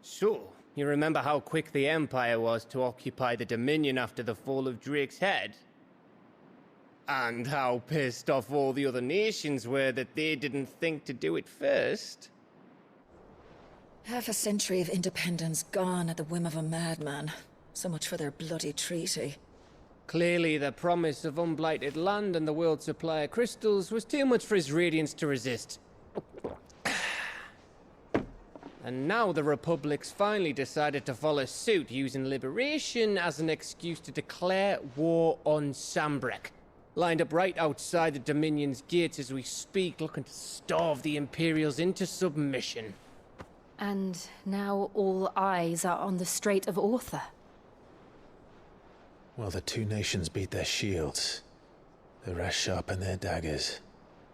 So, you remember how quick the Empire was to occupy the Dominion after the fall of Drake's head? And how pissed off all the other nations were that they didn't think to do it first? Half a century of independence gone at the whim of a madman. So much for their bloody treaty. Clearly, the promise of unblighted land and the world's supply of crystals was too much for his radiance to resist. And now the Republic's finally decided to follow suit, using liberation as an excuse to declare war on Sambrek. Lined up right outside the Dominion's gates as we speak, looking to starve the Imperials into submission. And now all eyes are on the Strait of Author. Well, the two nations beat their shields. The rest sharpen their daggers,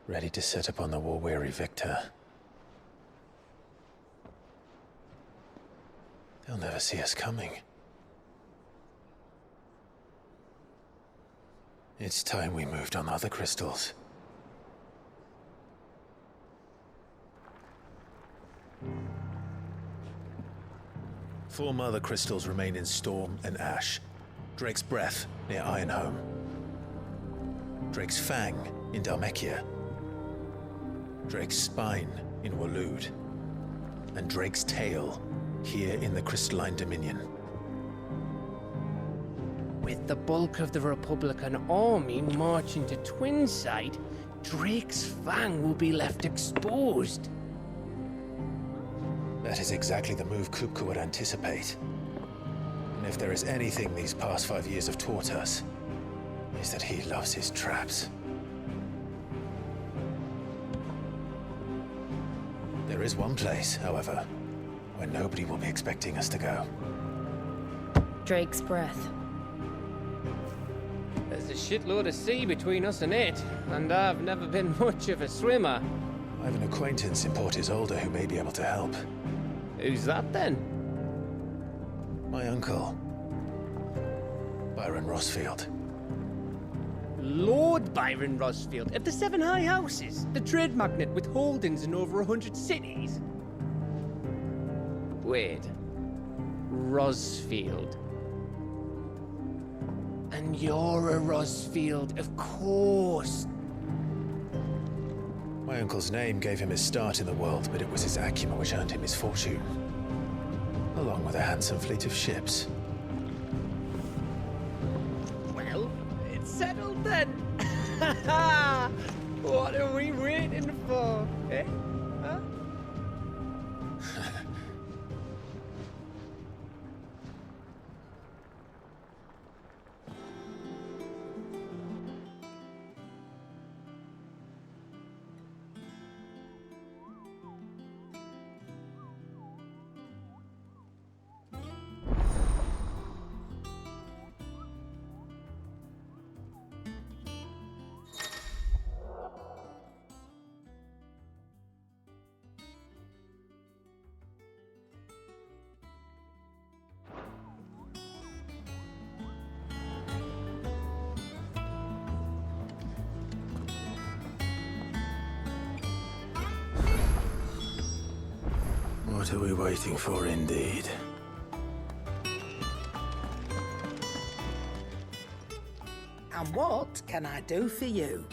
ready to set upon the war-weary victor. They'll never see us coming. It's time we moved on other crystals. Four mother crystals remain in Storm and Ash. Drake's Breath near Ironhome. Drake's Fang in Dhalmekia. Drake's Spine in Waloed. And Drake's Tail here in the Crystalline Dominion. With the bulk of the Republican army marching to Twinside, Drake's Fang will be left exposed. That is exactly the move Kupka would anticipate. And if there is anything these past 5 years have taught us, is that he loves his traps. There is one place, however, where nobody will be expecting us to go. Drake's Breath. There's a shitload of sea between us and it, and I've never been much of a swimmer. I have an acquaintance in Port Isolde who may be able to help. Who's that then? My uncle, Byron Rosfield. Lord Byron Rosfield of the Seven High Houses, the trade magnate with holdings in over 100 cities. Wait, Rosfield. And you're a Rosfield, of course. My uncle's name gave him his start in the world, but it was his acumen which earned him his fortune. Along with a handsome fleet of ships. Well, it's settled then. What are we waiting for, eh? Huh? What are we waiting for, indeed? And what can I do for you?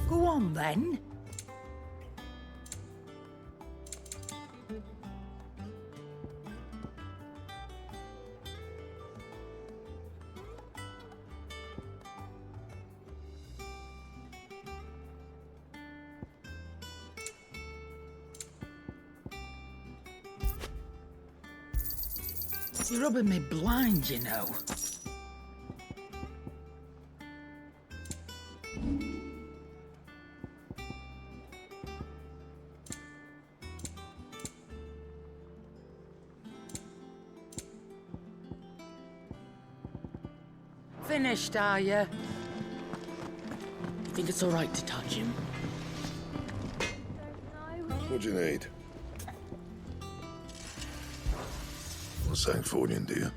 Go on, then. You're rubbing me blind, you know. Finished, are you? You think it's all right to touch him? What do you need? What's Sancfordian, do you?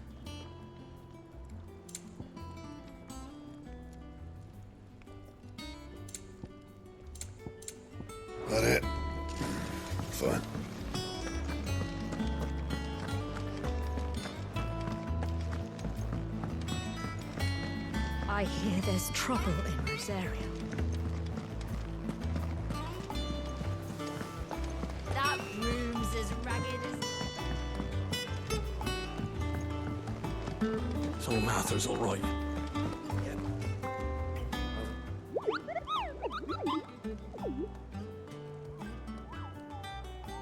That it? Fine. I hear there's trouble in Rosaria. That room's as ragged as... So Martha's all right.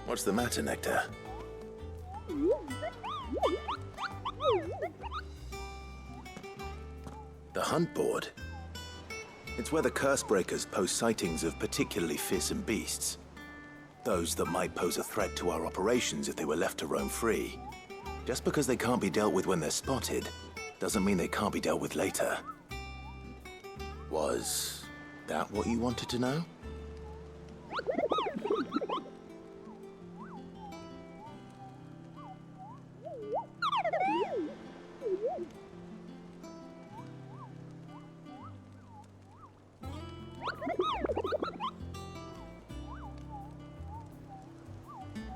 What's the matter, Nectar? The hunt board? It's where the Cursebreakers post sightings of particularly fearsome beasts. Those that might pose a threat to our operations if they were left to roam free. Just because they can't be dealt with when they're spotted, doesn't mean they can't be dealt with later. Was that what you wanted to know?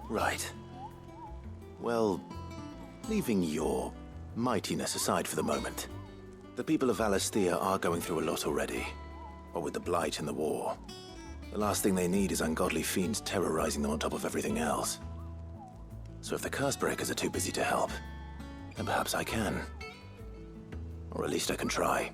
Right. Well, leaving your mightiness aside for the moment, the people of Valisthea are going through a lot already. What with the Blight and the war. The last thing they need is ungodly fiends terrorizing them on top of everything else. So if the Cursebreakers are too busy to help, then perhaps I can. Or at least I can try.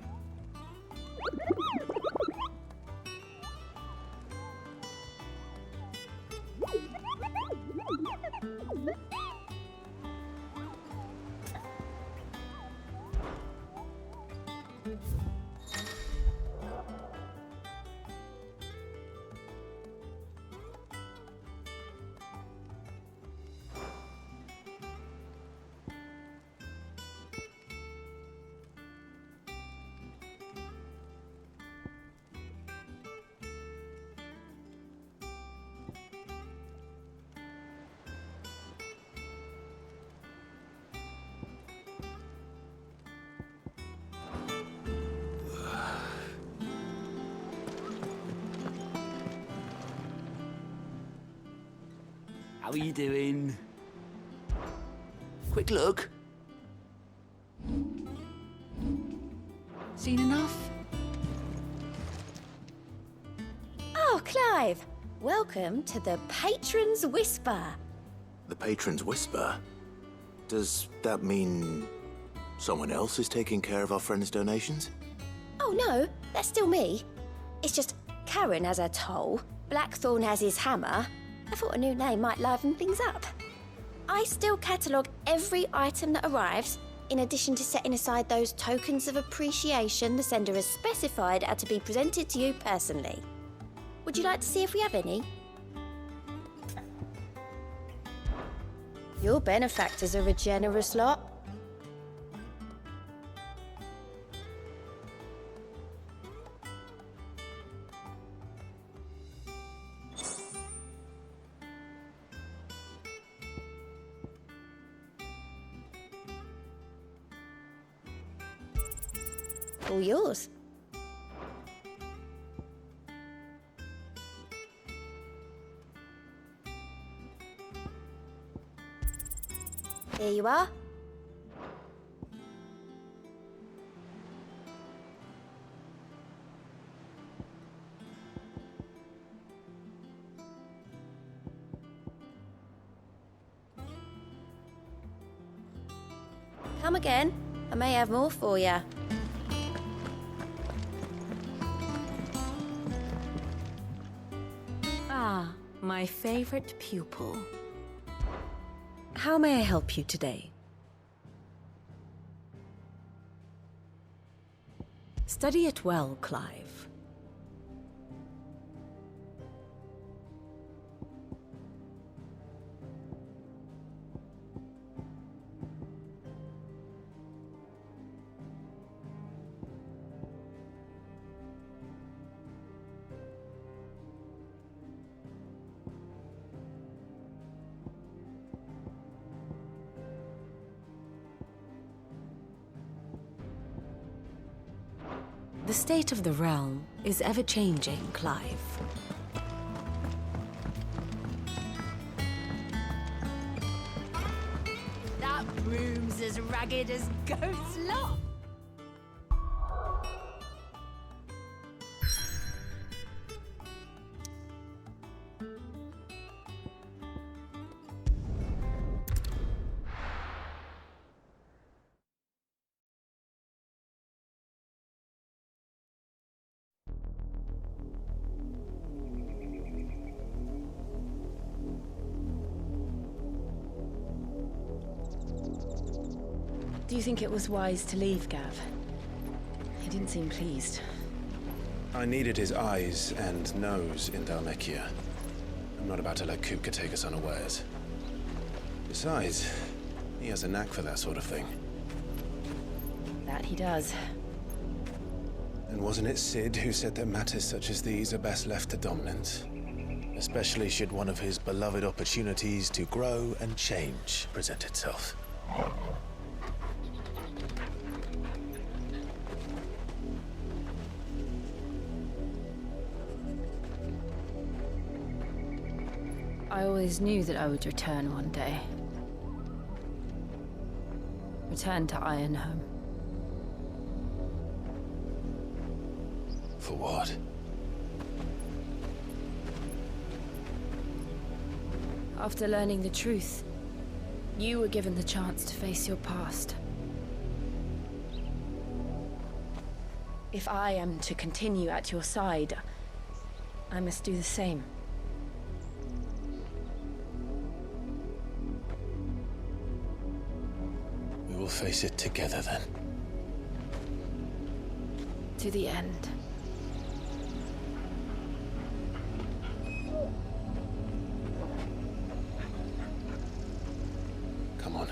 How are you doing? Quick look. Seen enough? Oh, Clive! Welcome to the Patron's Whisper. The Patron's Whisper? Does that mean someone else is taking care of our friends' donations? Oh no, that's still me. It's just Karen has her toll, Blackthorn has his hammer. I thought a new name might liven things up. I still catalogue every item that arrives, in addition to setting aside those tokens of appreciation the sender has specified are to be presented to you personally. Would you like to see if we have any? Your benefactors are a generous lot. All yours. Here you are. Come again. I may have more for you. Ah, my favorite pupil. How may I help you today? Study it well, Clive. The state of the realm is ever-changing, Clive. That room's as ragged as goat's lot. Do you think it was wise to leave, Gav? He didn't seem pleased. I needed his eyes and nose in Dhalmekia. I'm not about to let Kupka take us unawares. Besides, he has a knack for that sort of thing. That he does. And wasn't it Sid who said that matters such as these are best left to dominance? Especially should one of his beloved opportunities to grow and change present itself. I always knew that I would return one day. Return to Ironhome. For what? After learning the truth, you were given the chance to face your past. If I am to continue at your side, I must do the same. We will face it together then. To the end. Come on.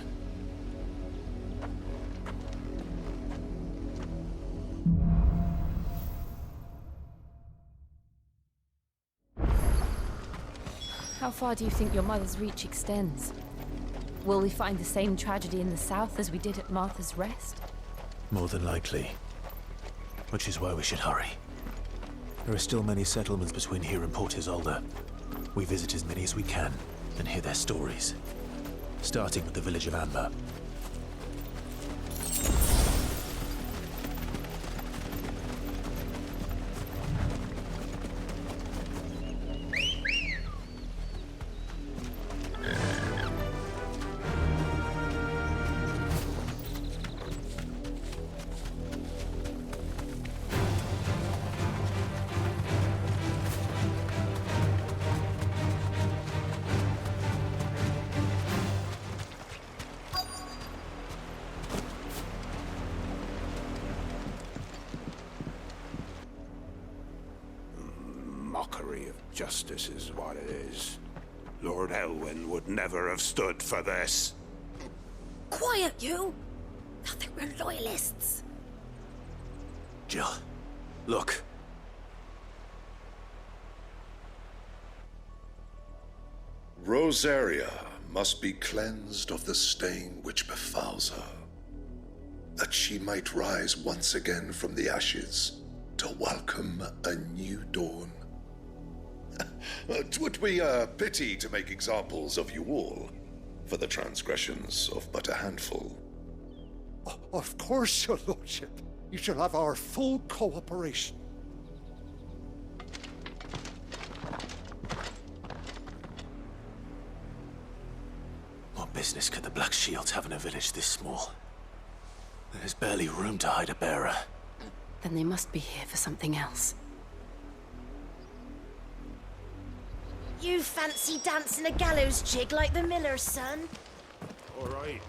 How far do you think your mother's reach extends? Will we find the same tragedy in the south as we did at Martha's Rest? More than likely. Which is why we should hurry. There are still many settlements between here and Port Isolde. We visit as many as we can and hear their stories. Starting with the village of Amber. Mockery of justice is what it is. Lord Elwyn would never have stood for this. Quiet, you! I think we're loyalists. Jill, look. Rosaria must be cleansed of the stain which befouls her, that she might rise once again from the ashes to welcome a new dawn. 'Twould be a pity to make examples of you all, for the transgressions of but a handful. Of course, your lordship. You shall have our full cooperation. What business could the Black Shields have in a village this small? There's barely room to hide a bearer. Then they must be here for something else. You fancy dancing a gallows jig like the miller's son? All right.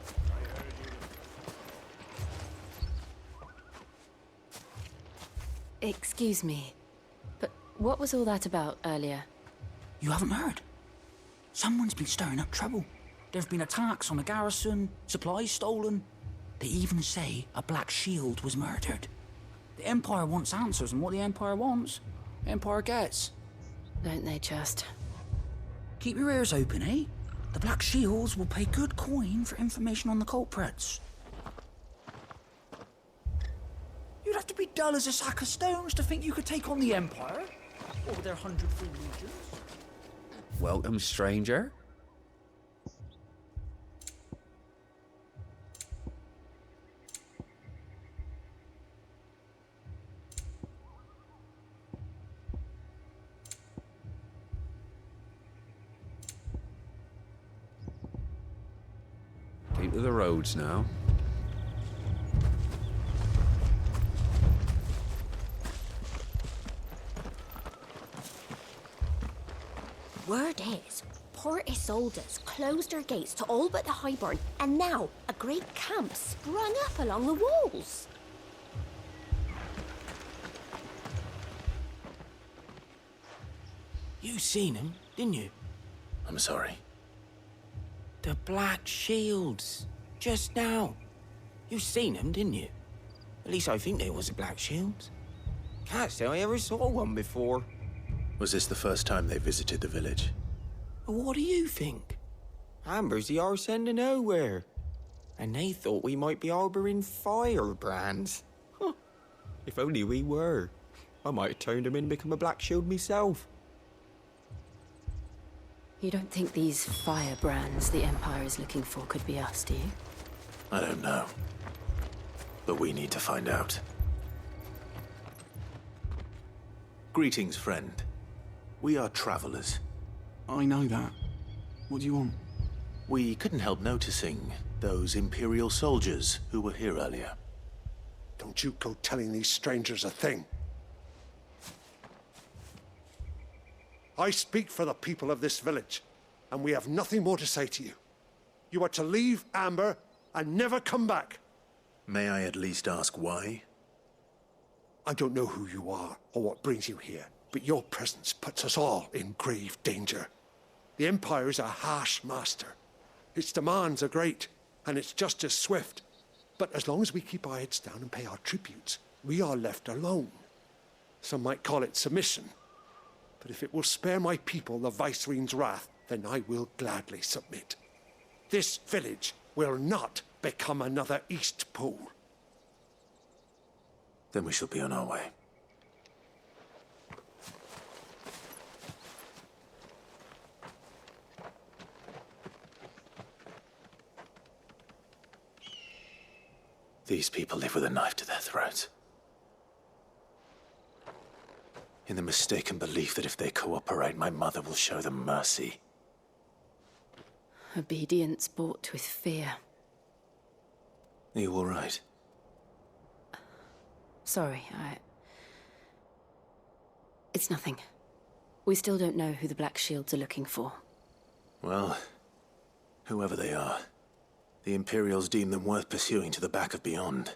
Excuse me, but what was all that about earlier? You haven't heard? Someone's been stirring up trouble. There have been attacks on the garrison, supplies stolen. They even say a Black Shield was murdered. The Empire wants answers, and what the Empire wants, the Empire gets. Don't they just? Keep your ears open, eh? The Black Shields will pay good coin for information on the culprits. You'd have to be dull as a sack of stones to think you could take on the Empire over their 100 free legions. Welcome, stranger. Keep to the roads now. Word is, Port Isolde's closed her gates to all but the highborn, and now a great camp sprung up along the walls. You seen him, didn't you? I'm sorry. The Black Shields. Just now. You seen them, didn't you? At least I think they was the Black Shields. Can't say I ever saw one before. Was this the first time they visited the village? What do you think? Amber's the arse end of nowhere. And they thought we might be harbouring firebrands. Huh. If only we were. I might have turned them in and become a Black Shield myself. You don't think these firebrands the Empire is looking for could be us, do you? I don't know. But we need to find out. Greetings, friend. We are travelers. I know that. What do you want? We couldn't help noticing those Imperial soldiers who were here earlier. Don't you go telling these strangers a thing. I speak for the people of this village, and we have nothing more to say to you. You are to leave Amber and never come back. May I at least ask why? I don't know who you are or what brings you here, but your presence puts us all in grave danger. The Empire is a harsh master. Its demands are great, and its justice swift. But as long as we keep our heads down and pay our tributes, we are left alone. Some might call it submission. But if it will spare my people the Viceroy's wrath, then I will gladly submit. This village will not become another East Pool. Then we shall be on our way. These people live with a knife to their throats. In the mistaken belief that if they cooperate, my mother will show them mercy. Obedience bought with fear. Are you all right? Sorry, It's nothing. We still don't know who the Black Shields are looking for. Well, whoever they are, the Imperials deem them worth pursuing to the back of beyond.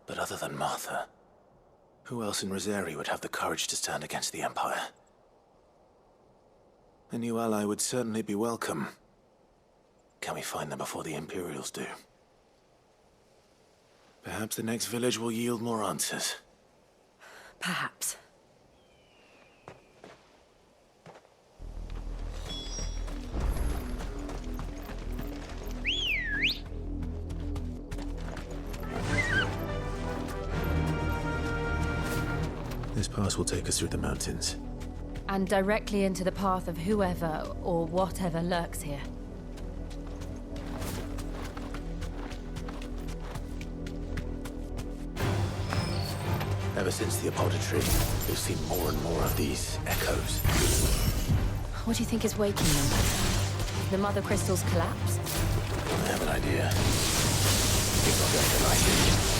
But other than Martha, who else in Rosaria would have the courage to stand against the Empire? A new ally would certainly be welcome. Can we find them before the Imperials do? Perhaps the next village will yield more answers. Perhaps. This pass will take us through the mountains. And directly into the path of whoever or whatever lurks here. Ever since the apothecary, we've seen more and more of these echoes. What do you think is waking them? The mother crystal's collapse? I have an idea. You're not going to like it.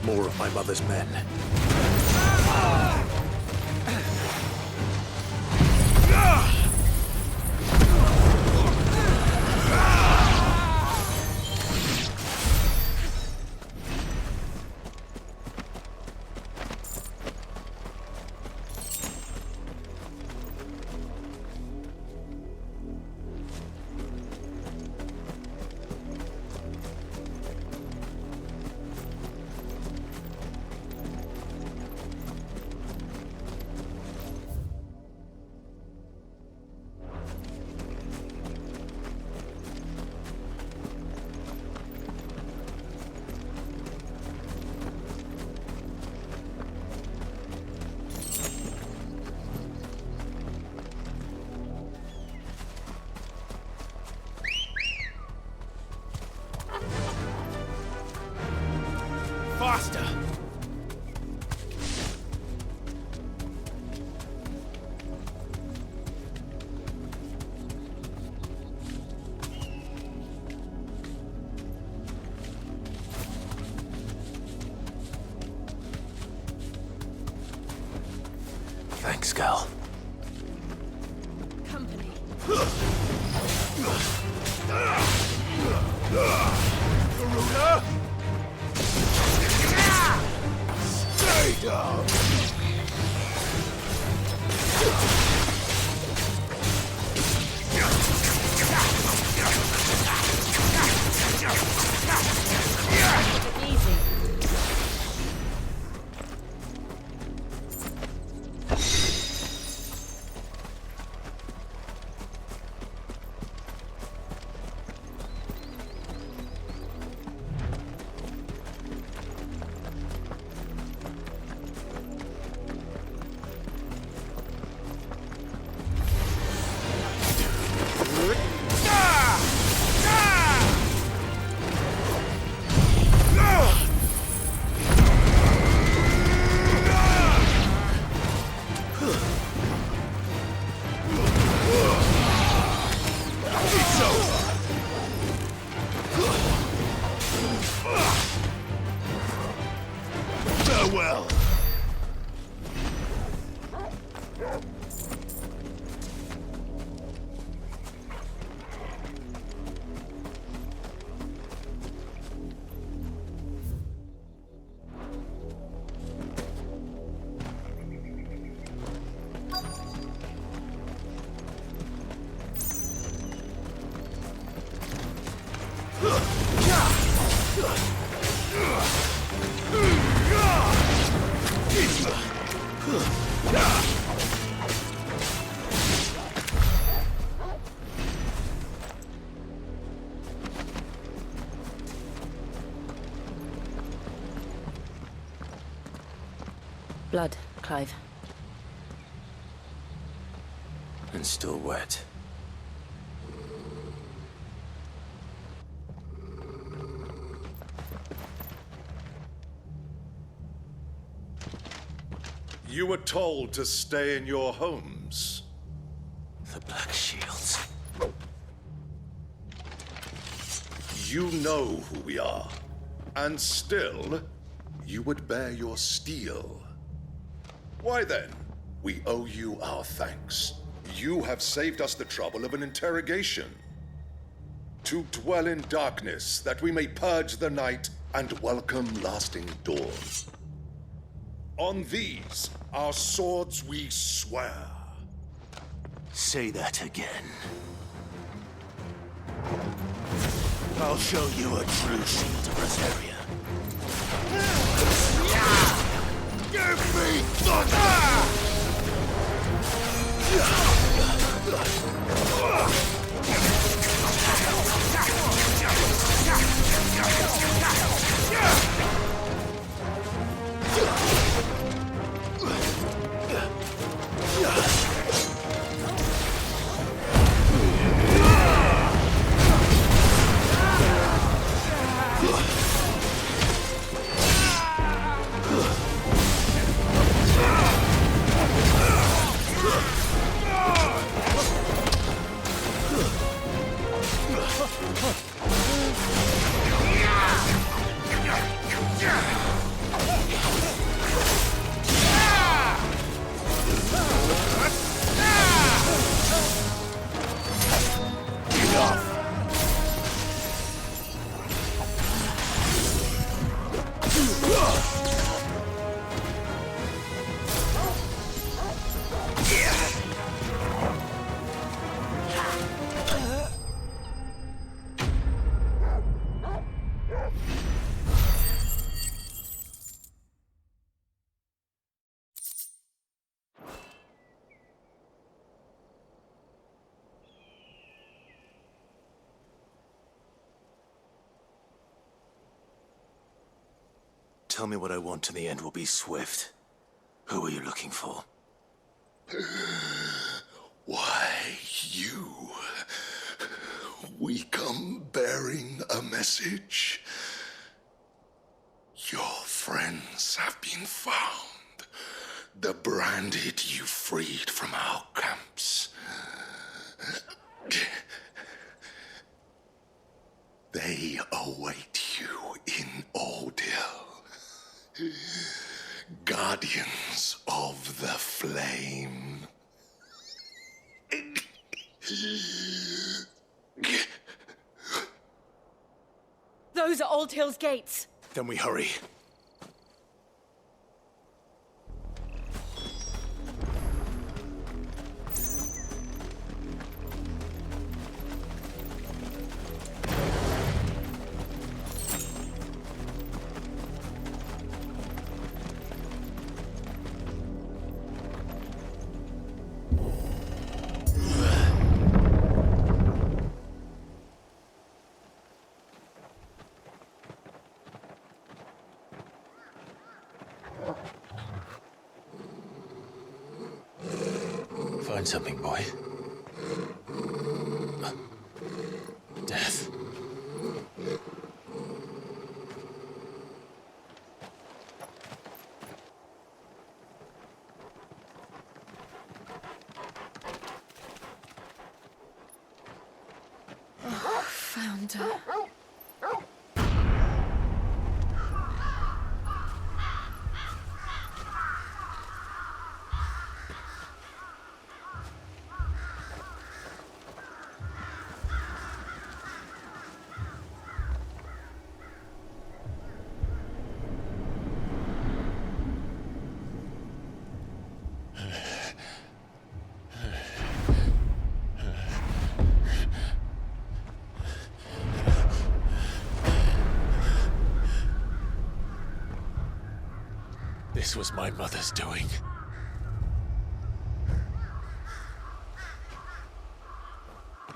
More of my mother's men. Faster! Thanks, Gal. Company. Garuda! Stay down! Easy. Farewell! Blood, Clive. And still wet. You were told to stay in your homes. The Black Shields. You know who we are. And still, you would bear your steel. Why then, we owe you our thanks. You have saved us the trouble of an interrogation. To dwell in darkness, that we may purge the night and welcome lasting dawn. On these, our swords we swear. Say that again. I'll show you a true shield of Rosaria. Give me thunder! Tell me what I want and the end will be swift. Who are you looking for? Why, you. We come bearing a message. Your friends have been found. The branded you freed from our camps. They await you in Ordeal. Guardians of the Flame. Those are Old Hill's gates. Then we hurry. Find something, boy. Death. Found her. This was my mother's doing.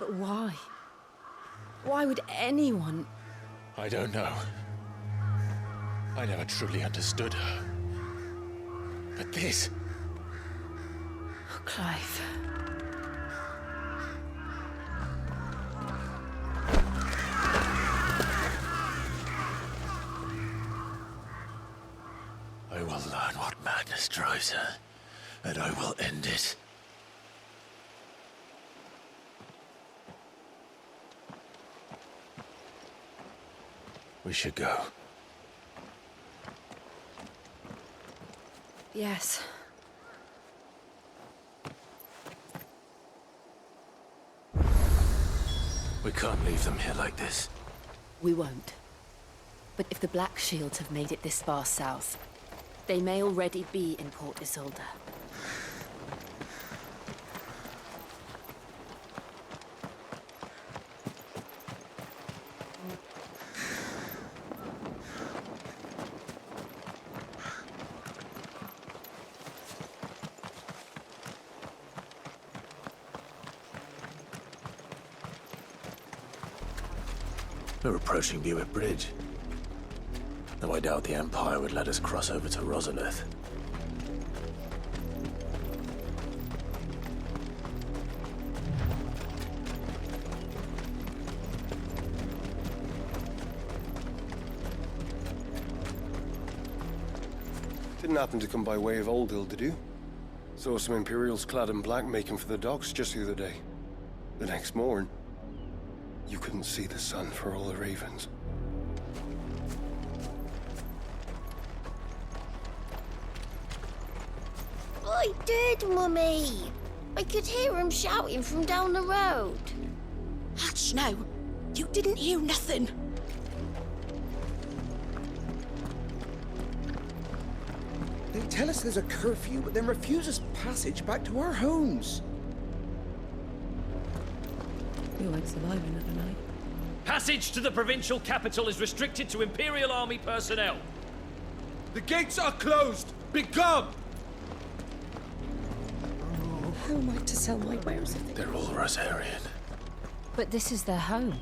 But why? Why would anyone... I don't know. I never truly understood her. But this... Oh, Clive. I will learn what madness drives her, and I will end it. We should go. Yes. We can't leave them here like this. We won't. But if the Black Shields have made it this far south, they may already be in Port Isolde. We're approaching Buick Bridge. Though I doubt the Empire would let us cross over to Rosaria. Didn't happen to come by way of Old Hill, did you? Saw some Imperials clad in black making for the docks just the other day. The next morn, you couldn't see the sun for all the ravens. I did, Mummy. I could hear him shouting from down the road. Hush now. You didn't hear nothing. They tell us there's a curfew, but then refuse us passage back to our homes. Feel like surviving another night. Passage to the provincial capital is restricted to Imperial Army personnel. The gates are closed! Begone! How am I to sell my wares if They're all Rosarian. But this is their home.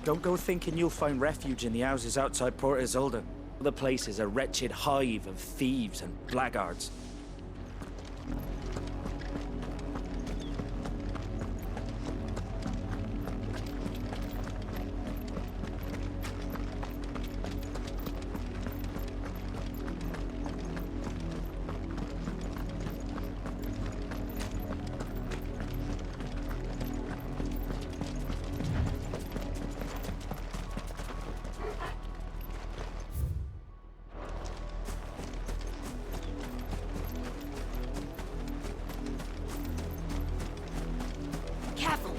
Don't go thinking you'll find refuge in the houses outside Port Isolde. The place is a wretched hive of thieves and blackguards. Careful.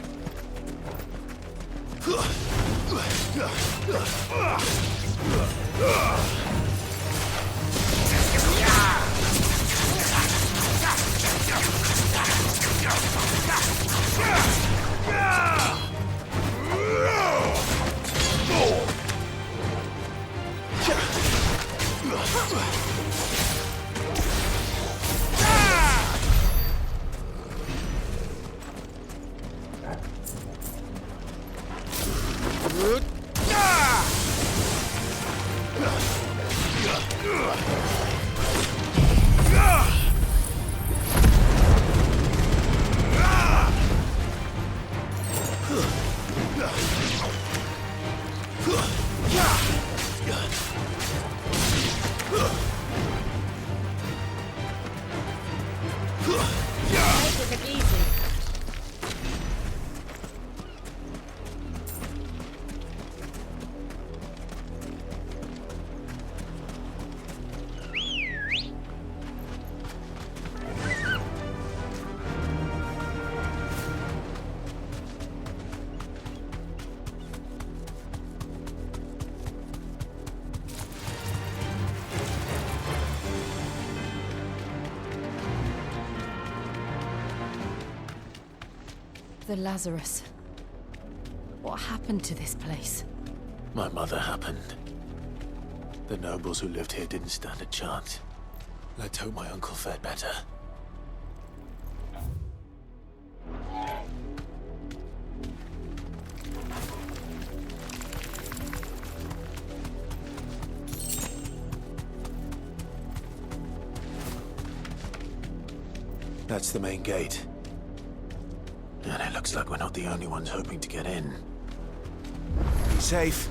The Lazarus. What happened to this place? My mother happened. The nobles who lived here didn't stand a chance. Let's hope my uncle fared better. That's the main gate. And it looks like we're not the only ones hoping to get in. Be safe.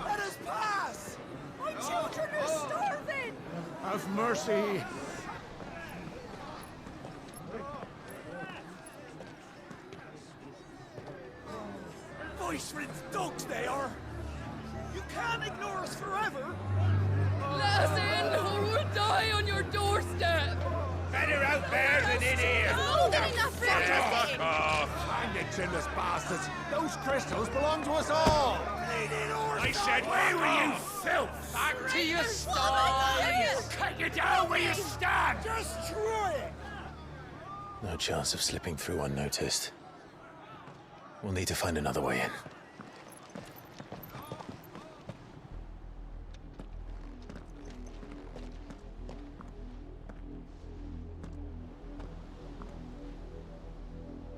Let us pass! My children are starving! Have mercy! Voice-rinsed dogs they are! You can't ignore us forever! Let us in, or we'll die on your doorstep! Better out there than in here! More than enough for Fuck everything! off! Hang it, chinless bastards! Those crystals belong to us all! I said, where were you, filth? Back to your stalls! Cut you down where you stand! Destroy it! No chance of slipping through unnoticed. We'll need to find another way in.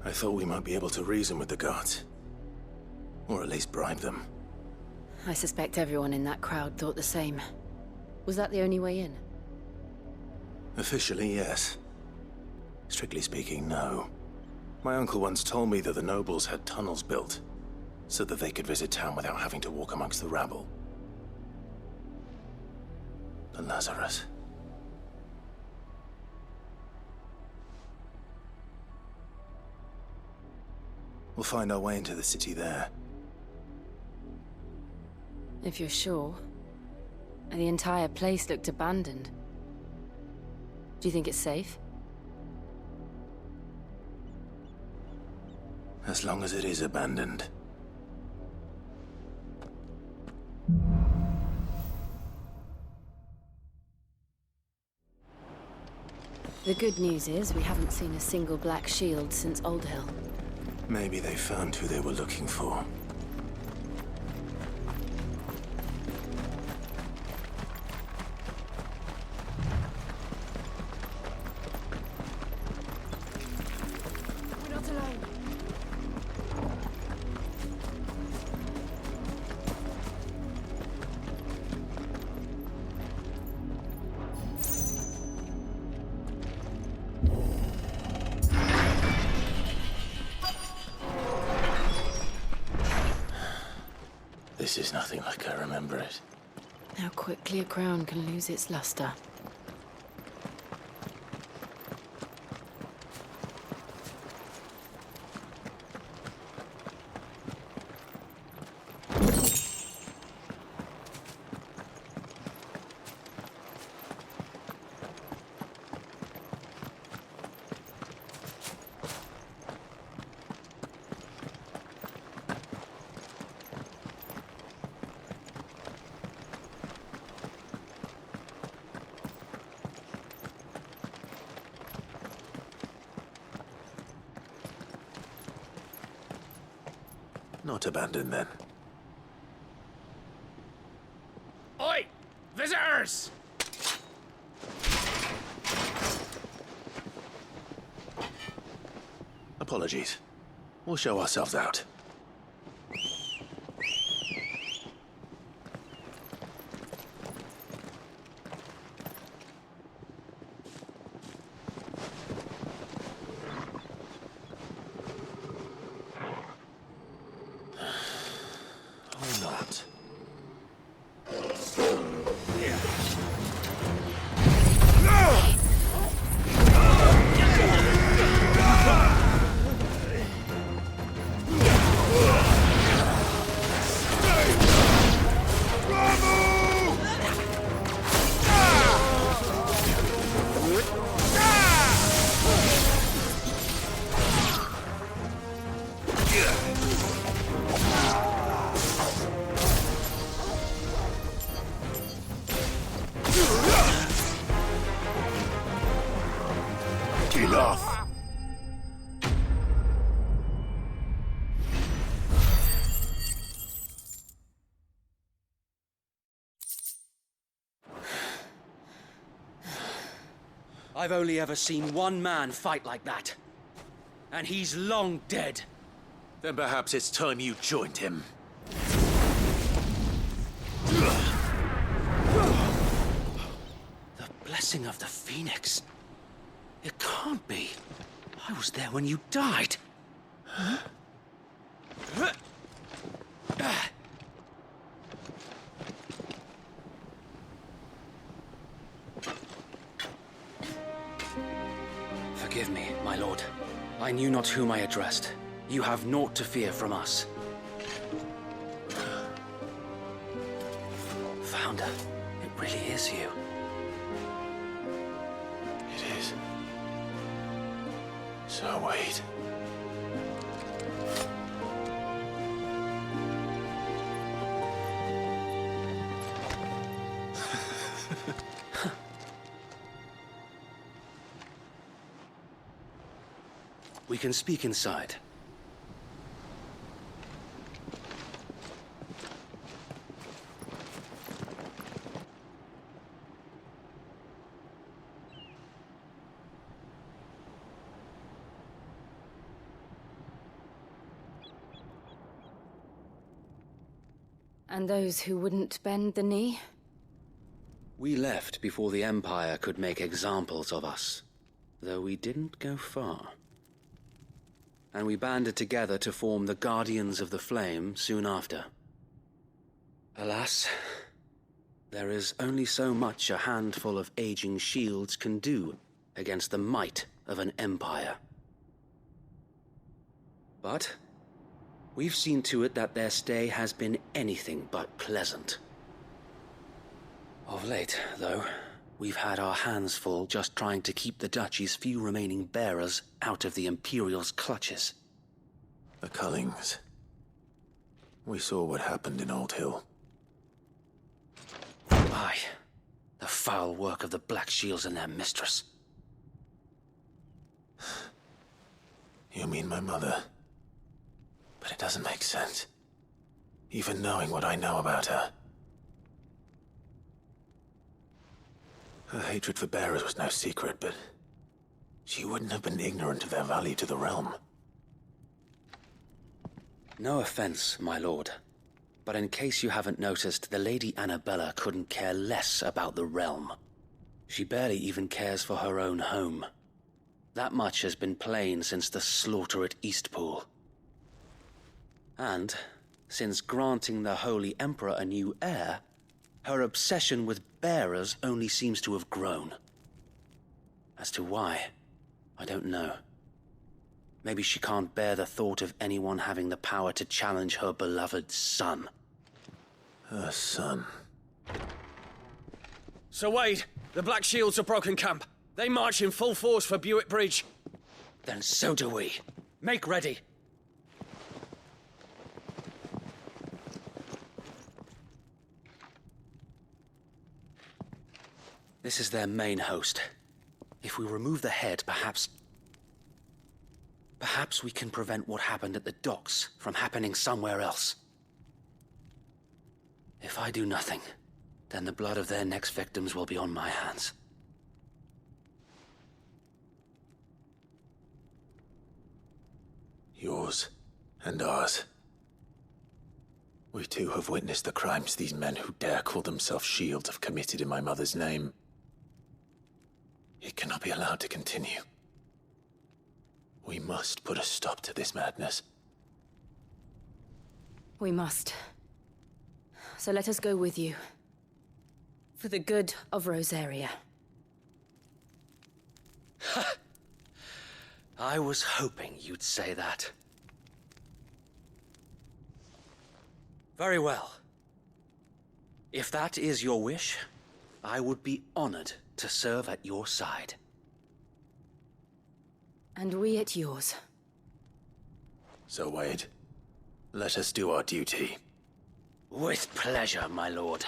I thought we might be able to reason with the guards. Or at least bribe them. I suspect everyone in that crowd thought the same. Was that the only way in? Officially, yes. Strictly speaking, no. My uncle once told me that the nobles had tunnels built, so that they could visit town without having to walk amongst the rabble. The Lazarus. We'll find our way into the city there. If you're sure. The entire place looked abandoned. Do you think it's safe? As long as it is abandoned. The good news is we haven't seen a single black shield since Old Hill. Maybe they found who they were looking for. We're not alone. This is nothing like I remember it. How quickly a crown can lose its luster. Not abandoned, then. Oi! Visitors! Apologies. We'll show ourselves out. Or not. Enough! I've only ever seen one man fight like that. And he's long dead. Then perhaps it's time you joined him. The blessing of the Phoenix. It can't be. I was there when you died. Huh? Forgive me, my lord. I knew not whom I addressed. You have naught to fear from us. Founder, it really is you. It is. So wait. We can speak inside. And those who wouldn't bend the knee? We left before the Empire could make examples of us, though we didn't go far. And we banded together to form the Guardians of the Flame soon after. Alas, there is only so much a handful of aging shields can do against the might of an empire. But we've seen to it that their stay has been anything but pleasant. Of late, though, we've had our hands full just trying to keep the Duchy's few remaining bearers out of the Imperial's clutches. The Cullings. We saw what happened in Old Hill. Aye. The foul work of the Black Shields and their mistress. You mean my mother? But it doesn't make sense. Even knowing what I know about her. Her hatred for bearers was no secret, but she wouldn't have been ignorant of their value to the realm. No offense, my lord, but in case you haven't noticed, the Lady Annabella couldn't care less about the realm. She barely even cares for her own home. That much has been plain since the slaughter at Eastpool. And, since granting the Holy Emperor a new heir, her obsession with bearers only seems to have grown. As to why, I don't know. Maybe she can't bear the thought of anyone having the power to challenge her beloved son. Her son. Sir Wade, the Black Shields have broken camp. They march in full force for Buick Bridge. Then so do we. Make ready. This is their main host. If we remove the head, perhaps we can prevent what happened at the docks from happening somewhere else. If I do nothing, then the blood of their next victims will be on my hands. Yours and ours. We too have witnessed the crimes these men who dare call themselves shields have committed in my mother's name. It cannot be allowed to continue. We must put a stop to this madness. We must. So let us go with you. For the good of Rosaria. I was hoping you'd say that. Very well. If that is your wish, I would be honored to serve at your side. And we at yours. So, Wade, let us do our duty. With pleasure, my lord.